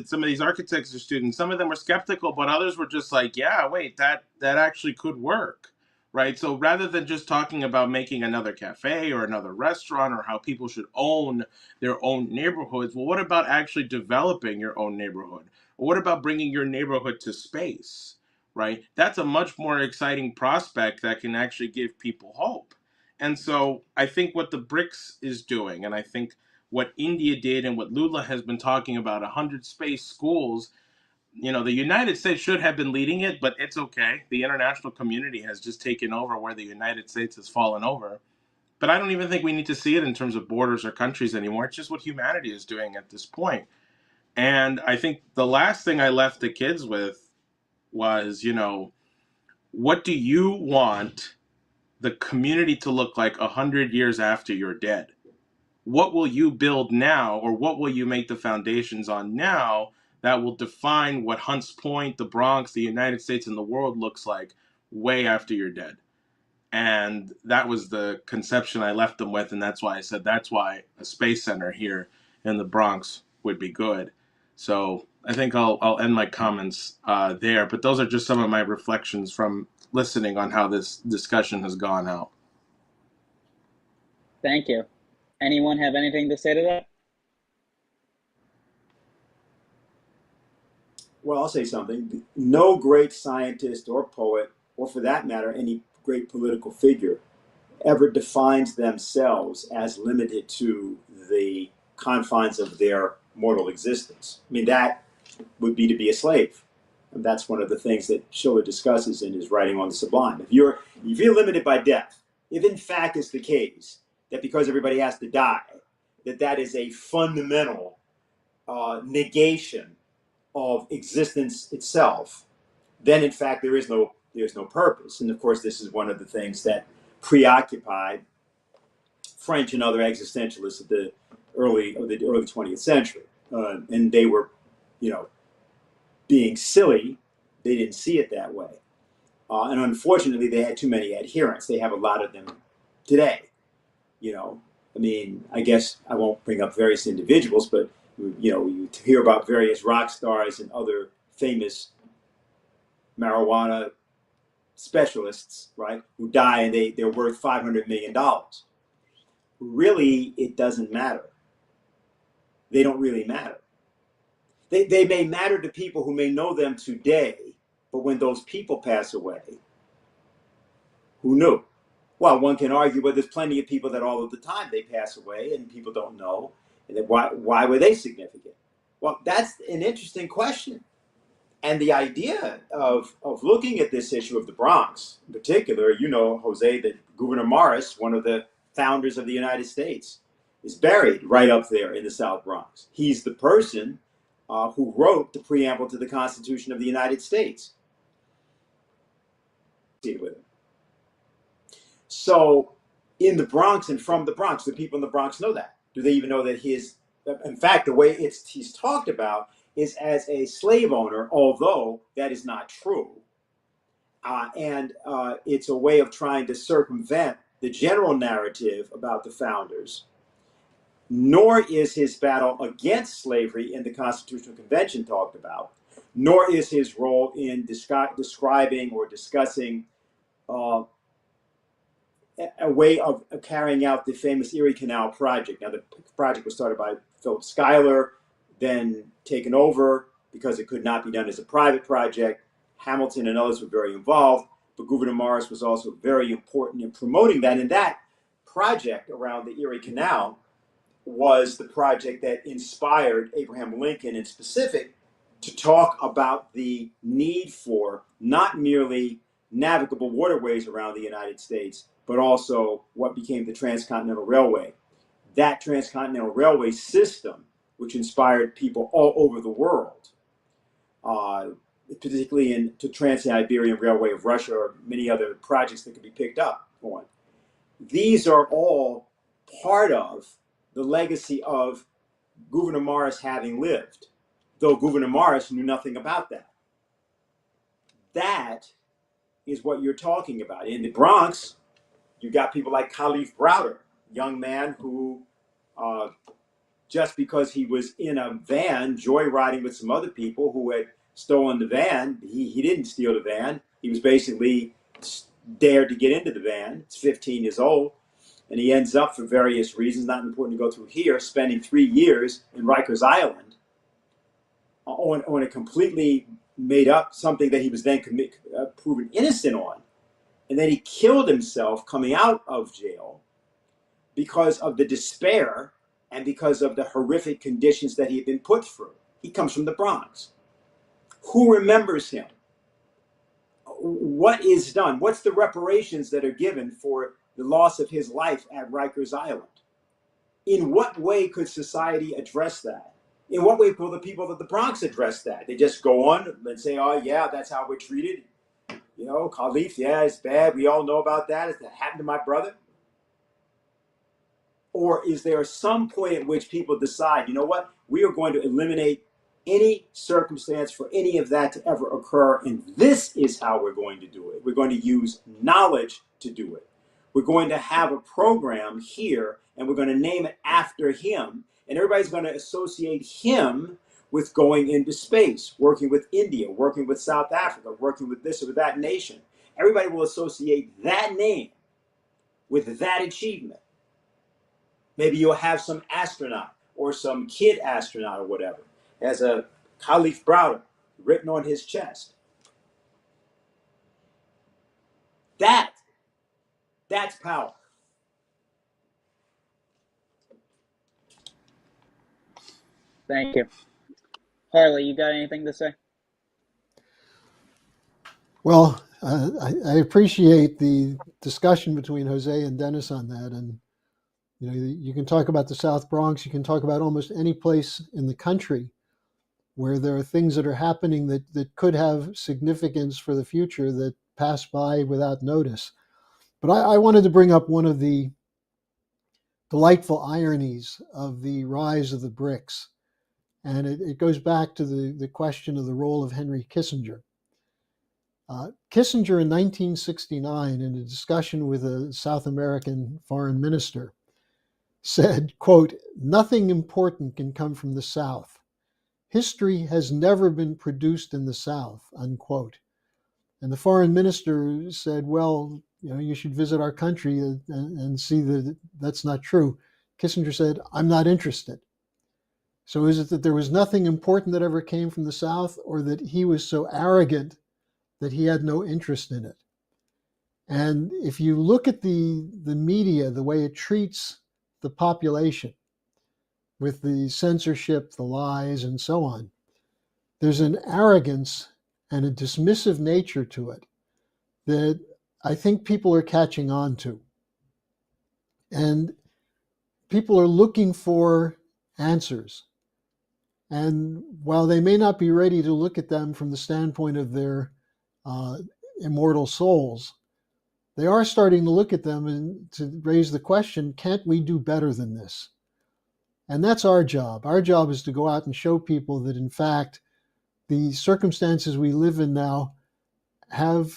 some of these architecture students. Some of them were skeptical, but others were just like, yeah, wait, that actually could work, right? So rather than just talking about making another cafe or another restaurant or how people should own their own neighborhoods, well, what about actually developing your own neighborhood? Or what about bringing your neighborhood to space, right? That's a much more exciting prospect that can actually give people hope. And so I think what the BRICS is doing, and I think what India did and what Lula has been talking about, 100 space schools, you know, the United States should have been leading it, but it's okay. The international community has just taken over where the United States has fallen over. But I don't even think we need to see it in terms of borders or countries anymore. It's just what humanity is doing at this point. And I think the last thing I left the kids with was, you know, what do you want the community to look like 100 years after you're dead? What will you build now, or what will you make the foundations on now that will define what Hunts Point, the Bronx, the United States, and the world looks like way after you're dead? And that was the conception I left them with, and that's why I said that's why a space center here in the Bronx would be good. So I think I'll end my comments there, but those are just some of my reflections from listening on how this discussion has gone out. Thank you. Anyone have anything to say to that? Well, I'll say something. No great scientist or poet, or for that matter, any great political figure, ever defines themselves as limited to the confines of their mortal existence. I mean, that would be to be a slave. And that's one of the things that Schiller discusses in his writing on the Sublime. If you're limited by death, if in fact it's the case that because everybody has to die, that is a fundamental negation of existence itself, then in fact there's no purpose. And of course, this is one of the things that preoccupied French and other existentialists of the early 20th century, and they were, being silly. They didn't see it that way, and unfortunately, they had too many adherents. They have a lot of them today. I guess I won't bring up various individuals, but you hear about various rock stars and other famous marijuana specialists, right, who die and they're worth $500 million. Really, it doesn't matter. They don't really matter. They may matter to people who may know them today, but when those people pass away, who knew? Well, one can argue, but there's plenty of people that all of the time they pass away and people don't know. And then why were they significant? Well, that's an interesting question. And the idea of looking at this issue of the Bronx in particular, Jose, that Gouverneur Morris, one of the founders of the United States, is buried right up there in the South Bronx. He's the person who wrote the preamble to the Constitution of the United States. With him. So in the Bronx and from the Bronx, the people in the Bronx know that. Do they even know that in fact, the way he's talked about is as a slave owner, although that is not true. And it's a way of trying to circumvent the general narrative about the founders. Nor is his battle against slavery in the Constitutional Convention talked about, nor is his role in describing or discussing a way of carrying out the famous Erie Canal project. Now, the project was started by Philip Schuyler, then taken over because it could not be done as a private project. Hamilton and others were very involved, but Gouverneur Morris was also very important in promoting that. And that project around the Erie Canal was the project that inspired Abraham Lincoln in specific to talk about the need for not merely navigable waterways around the United States, but also what became the Transcontinental Railway. That Transcontinental Railway system, which inspired people all over the world, particularly in the Trans-Siberian Railway of Russia or many other projects that could be picked up on. These are all part of the legacy of Gouverneur Morris having lived, though Gouverneur Morris knew nothing about that. That is what you're talking about. In the Bronx, you got people like Khalif Browder, young man who, just because he was in a van joyriding with some other people who had stolen the van, he didn't steal the van. He was basically dared to get into the van. He's 15 years old. And he ends up, for various reasons, not important to go through here, spending 3 years in Rikers Island on a completely made up something that he was then proven innocent on. And then he killed himself coming out of jail because of the despair and because of the horrific conditions that he had been put through. He comes from the Bronx. Who remembers him? What is done? What's the reparations that are given for the loss of his life at Rikers Island? In what way could society address that? In what way will the people of the Bronx address that? They just go on and say, oh, yeah, that's how we're treated. Khalif, yeah, it's bad. We all know about that. It's that happened to my brother. Or is there some point at which people decide, you know what, we are going to eliminate any circumstance for any of that to ever occur, and this is how we're going to do it. We're going to use knowledge to do it. We're going to have a program here, and we're going to name it after him, and everybody's going to associate him with going into space, working with India, working with South Africa, working with this or with that nation. Everybody will associate that name with that achievement. Maybe you'll have some astronaut or some kid astronaut or whatever as a Khalif Browder written on his chest. That's power. Thank you. Harley, you got anything to say? Well, I appreciate the discussion between Jose and Dennis on that. And, you can talk about the South Bronx. You can talk about almost any place in the country where there are things that are happening that could have significance for the future that pass by without notice. But I wanted to bring up one of the delightful ironies of the rise of the BRICS. And it goes back to the question of the role of Henry Kissinger. Kissinger in 1969, in a discussion with a South American foreign minister, said, quote, "Nothing important can come from the South. History has never been produced in the South," unquote. And the foreign minister said, well, you should visit our country and see that that's not true. Kissinger said, "I'm not interested." So is it that there was nothing important that ever came from the South, or that he was so arrogant that he had no interest in it? And if you look at the media, the way it treats the population with the censorship, the lies, and so on, there's an arrogance and a dismissive nature to it that I think people are catching on to. And people are looking for answers. And while they may not be ready to look at them from the standpoint of their immortal souls, they are starting to look at them and to raise the question, can't we do better than this? And that's our job. Our job is to go out and show people that, in fact, the circumstances we live in now have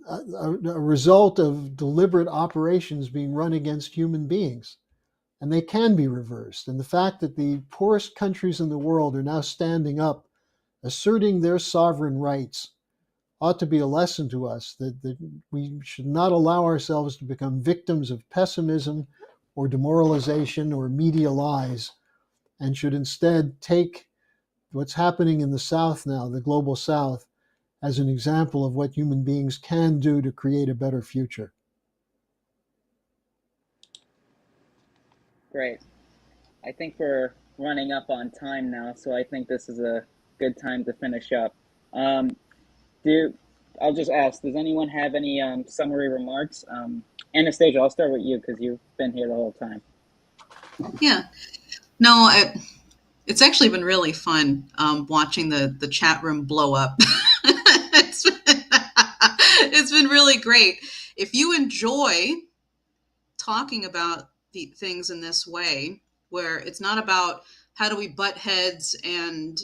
a result of deliberate operations being run against human beings. And they can be reversed. And the fact that the poorest countries in the world are now standing up, asserting their sovereign rights, ought to be a lesson to us that we should not allow ourselves to become victims of pessimism or demoralization or media lies, and should instead take what's happening in the South now, the global South, as an example of what human beings can do to create a better future. Great. I think we're running up on time now, so I think this is a good time to finish up. I'll just ask, does anyone have any summary remarks? Anastasia, I'll start with you because you've been here the whole time. Yeah. No, it's actually been really fun watching the chat room blow up. It's been really great. If you enjoy talking about the things in this way, where it's not about how do we butt heads and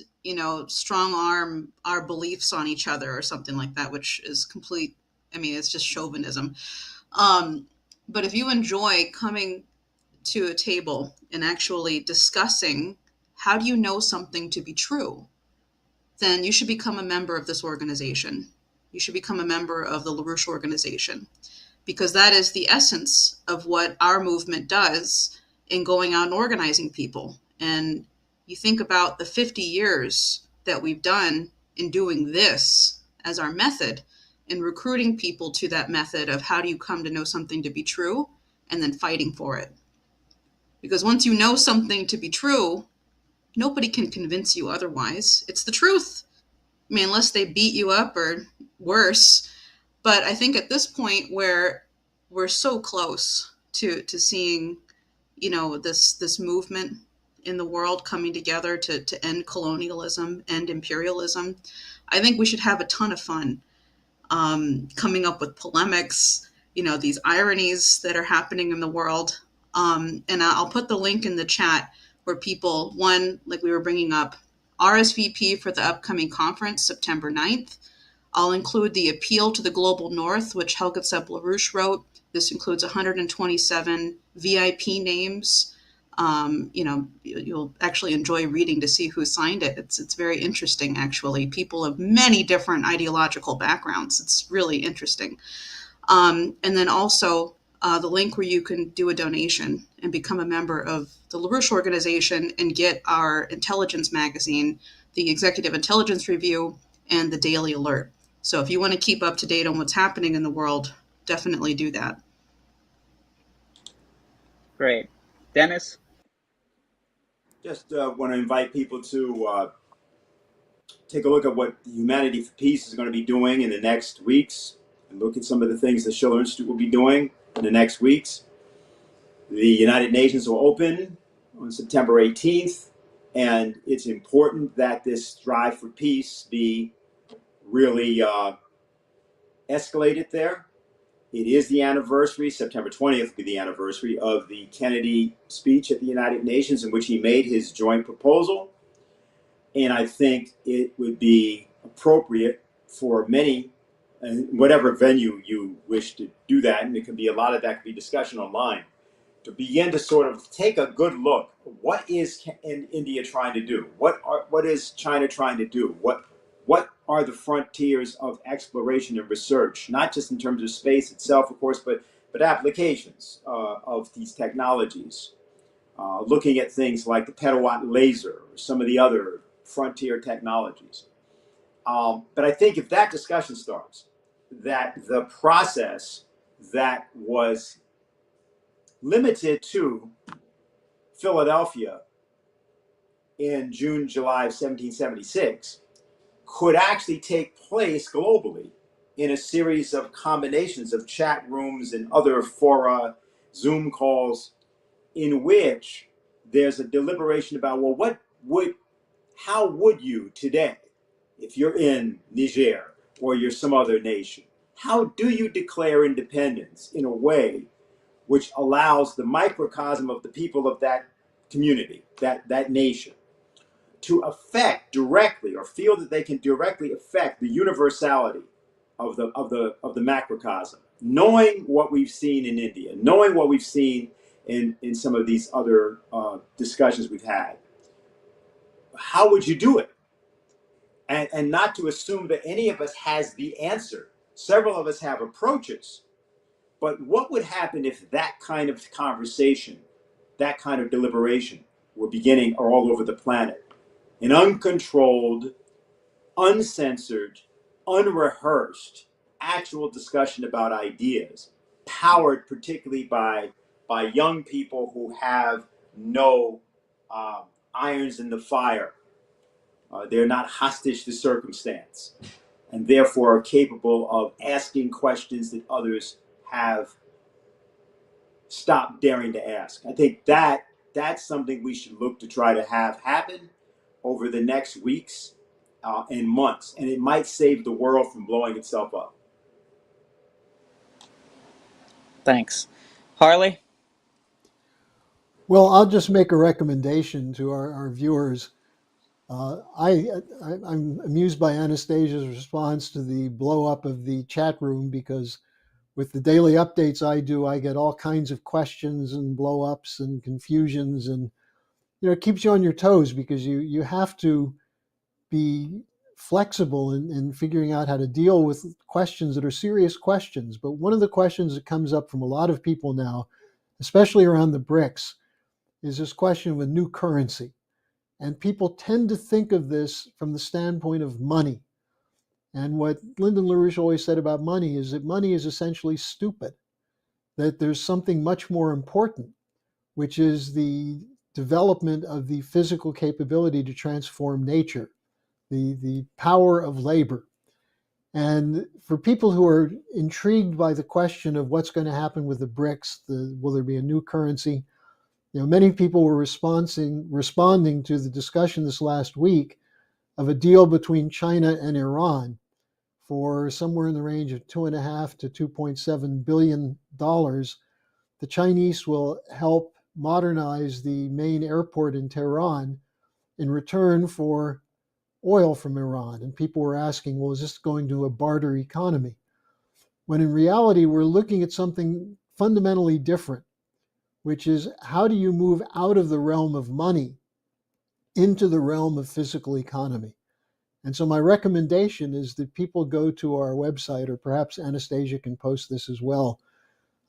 strong arm our beliefs on each other or something like that, which is it's just chauvinism. But if you enjoy coming to a table and actually discussing how do you know something to be true, then you should become a member of this organization. You should become a member of the LaRouche organization, because that is the essence of what our movement does in going out and organizing people. And you think about the 50 years that we've done in doing this as our method, and recruiting people to that method of how do you come to know something to be true, and then fighting for it. Because once you know something to be true, nobody can convince you otherwise. It's the truth. Unless they beat you up or worse. But I think at this point where we're so close to seeing, this movement in the world coming together to end colonialism, end imperialism, I think we should have a ton of fun coming up with polemics, these ironies that are happening in the world. And I'll put the link in the chat where people, one, like we were bringing up, RSVP for the upcoming conference, September 9th. I'll include the Appeal to the Global North, which Helga Sepp LaRouche wrote. This includes 127 VIP names. You'll actually enjoy reading to see who signed it. It's very interesting, actually. People of many different ideological backgrounds. It's really interesting. And then also the link where you can do a donation and become a member of the LaRouche organization and get our intelligence magazine, the Executive Intelligence Review, and the Daily Alert. So if you want to keep up to date on what's happening in the world, definitely do that. Great. Dennis? Just want to invite people to take a look at what Humanity for Peace is going to be doing in the next weeks, and look at some of the things the Schiller Institute will be doing in the next weeks. The United Nations will open on September 18th, and it's important that this drive for peace be really escalated there. It is the anniversary, September 20th will be the anniversary of the Kennedy speech at the United Nations in which he made his joint proposal. And I think it would be appropriate for many, whatever venue you wish to do that, and it can be a lot of that could be discussion online, to begin to sort of take a good look. What is India trying to do? What is China trying to do? What are the frontiers of exploration and research? Not just in terms of space itself, of course, but applications of these technologies. Looking at things like the petawatt laser or some of the other frontier technologies. But I think if that discussion starts, that the process that was limited to Philadelphia in June, July of 1776 could actually take place globally in a series of combinations of chat rooms and other fora, Zoom calls, in which there's a deliberation about, well, how would you today, if you're in Niger or you're some other nation, how do you declare independence in a way which allows the microcosm of the people of that community, that nation, to affect directly or feel that they can directly affect the universality of the macrocosm? Knowing what we've seen in India, knowing what we've seen in some of these other discussions we've had, how would you do it? And not to assume that any of us has the answer. Several of us have approaches. But what would happen if that kind of conversation, that kind of deliberation were beginning all over the planet? An uncontrolled, uncensored, unrehearsed, actual discussion about ideas, powered particularly by young people who have no irons in the fire. They're not hostage to circumstance, and therefore are capable of asking questions that others have stopped daring to ask. I think that's something we should look to try to have happen over the next weeks and months, and it might save the world from blowing itself up. Thanks. Harley? Well, I'll just make a recommendation to our viewers. I'm amused by Anastasia's response to the blow up of the chat room, because with the daily updates I do, I get all kinds of questions and blow ups and confusions, and it keeps you on your toes, because you have to be flexible in figuring out how to deal with questions that are serious questions. But one of the questions that comes up from a lot of people now, especially around the BRICS, is this question of a new currency. And people tend to think of this from the standpoint of money. And what Lyndon LaRouche always said about money is that money is essentially stupid, that there's something much more important, which is the development of the physical capability to transform nature, the power of labor. And for people who are intrigued by the question of what's going to happen with the BRICS, will there be a new currency? Many people were responding to the discussion this last week of a deal between China and Iran for somewhere in the range of $2.5 to $2.7 billion. The Chinese will help modernize the main airport in Tehran in return for oil from Iran. And people were asking, well, is this going to a barter economy? When in reality, we're looking at something fundamentally different, which is, how do you move out of the realm of money into the realm of physical economy? And so my recommendation is that people go to our website, or perhaps Anastasia can post this as well.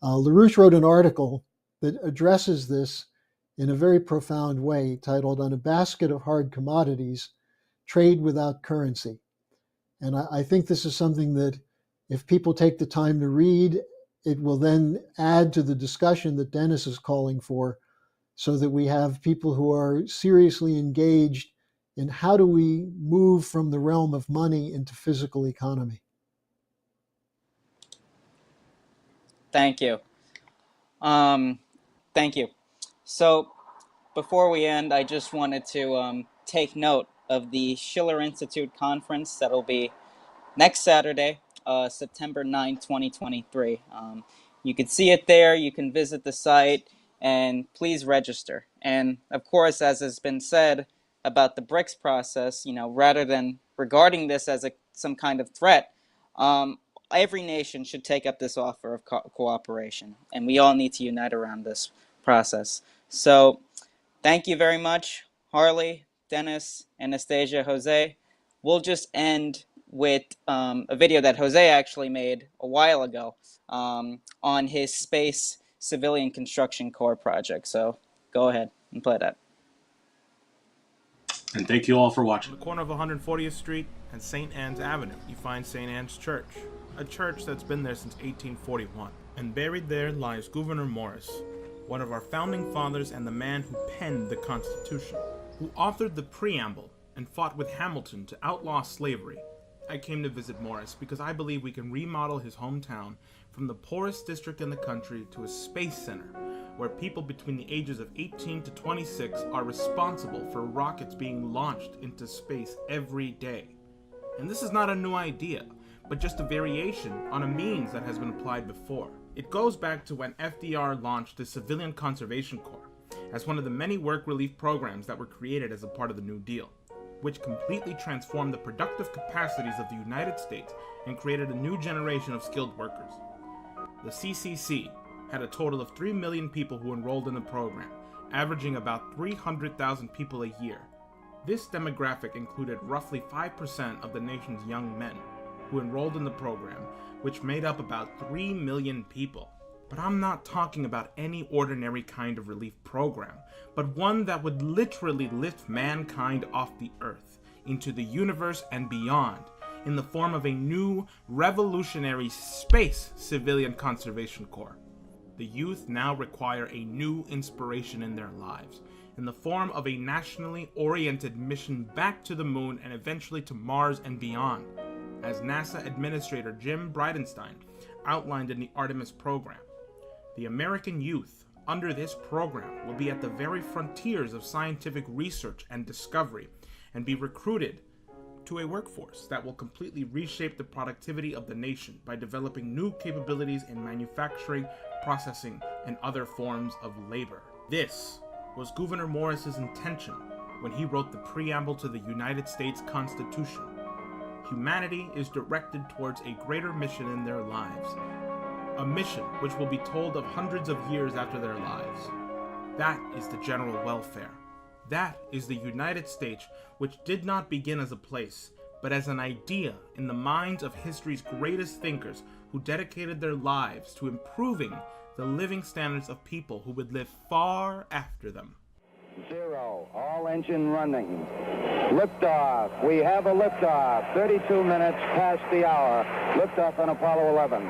LaRouche wrote an article that addresses this in a very profound way, titled "On a Basket of Hard Commodities, Trade Without Currency." And I think this is something that, if people take the time to read, it will then add to the discussion that Dennis is calling for, so that we have people who are seriously engaged in how do we move from the realm of money into physical economy. Thank you. Thank you. So before we end, I just wanted to take note of the Schiller Institute conference that'll be next Saturday, September 9, 2023. You can see it there. You can visit the site, and please register. And of course, as has been said about the BRICS process, rather than regarding this as some kind of threat, every nation should take up this offer of cooperation, and we all need to unite around this process. So thank you very much, Harley, Dennis, Anastasia, Jose. We'll just end with a video that Jose actually made a while ago on his Space Civilian Construction Corps project. So go ahead and play that. And thank you all for watching. On the corner of 140th Street and St. Anne's Avenue, you find St. Anne's Church, a church that's been there since 1841. And buried there lies Gouverneur Morris, one of our founding fathers and the man who penned the Constitution, who authored the preamble and fought with Hamilton to outlaw slavery. I came to visit Morris because I believe we can remodel his hometown from the poorest district in the country to a space center where people between the ages of 18 to 26 are responsible for rockets being launched into space every day. And this is not a new idea, but just a variation on a means that has been applied before. It goes back to when FDR launched the Civilian Conservation Corps as one of the many work relief programs that were created as a part of the New Deal, which completely transformed the productive capacities of the United States and created a new generation of skilled workers. The CCC had a total of 3 million people who enrolled in the program, averaging about 300,000 people a year. This demographic included roughly 5% of the nation's young men who enrolled in the program, which made up about 3 million people. But I'm not talking about any ordinary kind of relief program, but one that would literally lift mankind off the earth into the universe and beyond in the form of a new revolutionary space civilian conservation corps. The youth now require a new inspiration in their lives in the form of a nationally oriented mission back to the moon and eventually to Mars and beyond, as NASA Administrator Jim Bridenstine outlined in the Artemis program. The American youth under this program will be at the very frontiers of scientific research and discovery and be recruited to a workforce that will completely reshape the productivity of the nation by developing new capabilities in manufacturing, processing, and other forms of labor. This was Gouverneur Morris's intention when he wrote the preamble to the United States Constitution. Humanity is directed towards a greater mission in their lives, a mission which will be told of hundreds of years after their lives. That is the general welfare. That is the United States, which did not begin as a place, but as an idea in the minds of history's greatest thinkers who dedicated their lives to improving the living standards of people who would live far after them. 0, all engine running. Liftoff. We have a liftoff. 32 minutes past the hour. Liftoff on Apollo 11.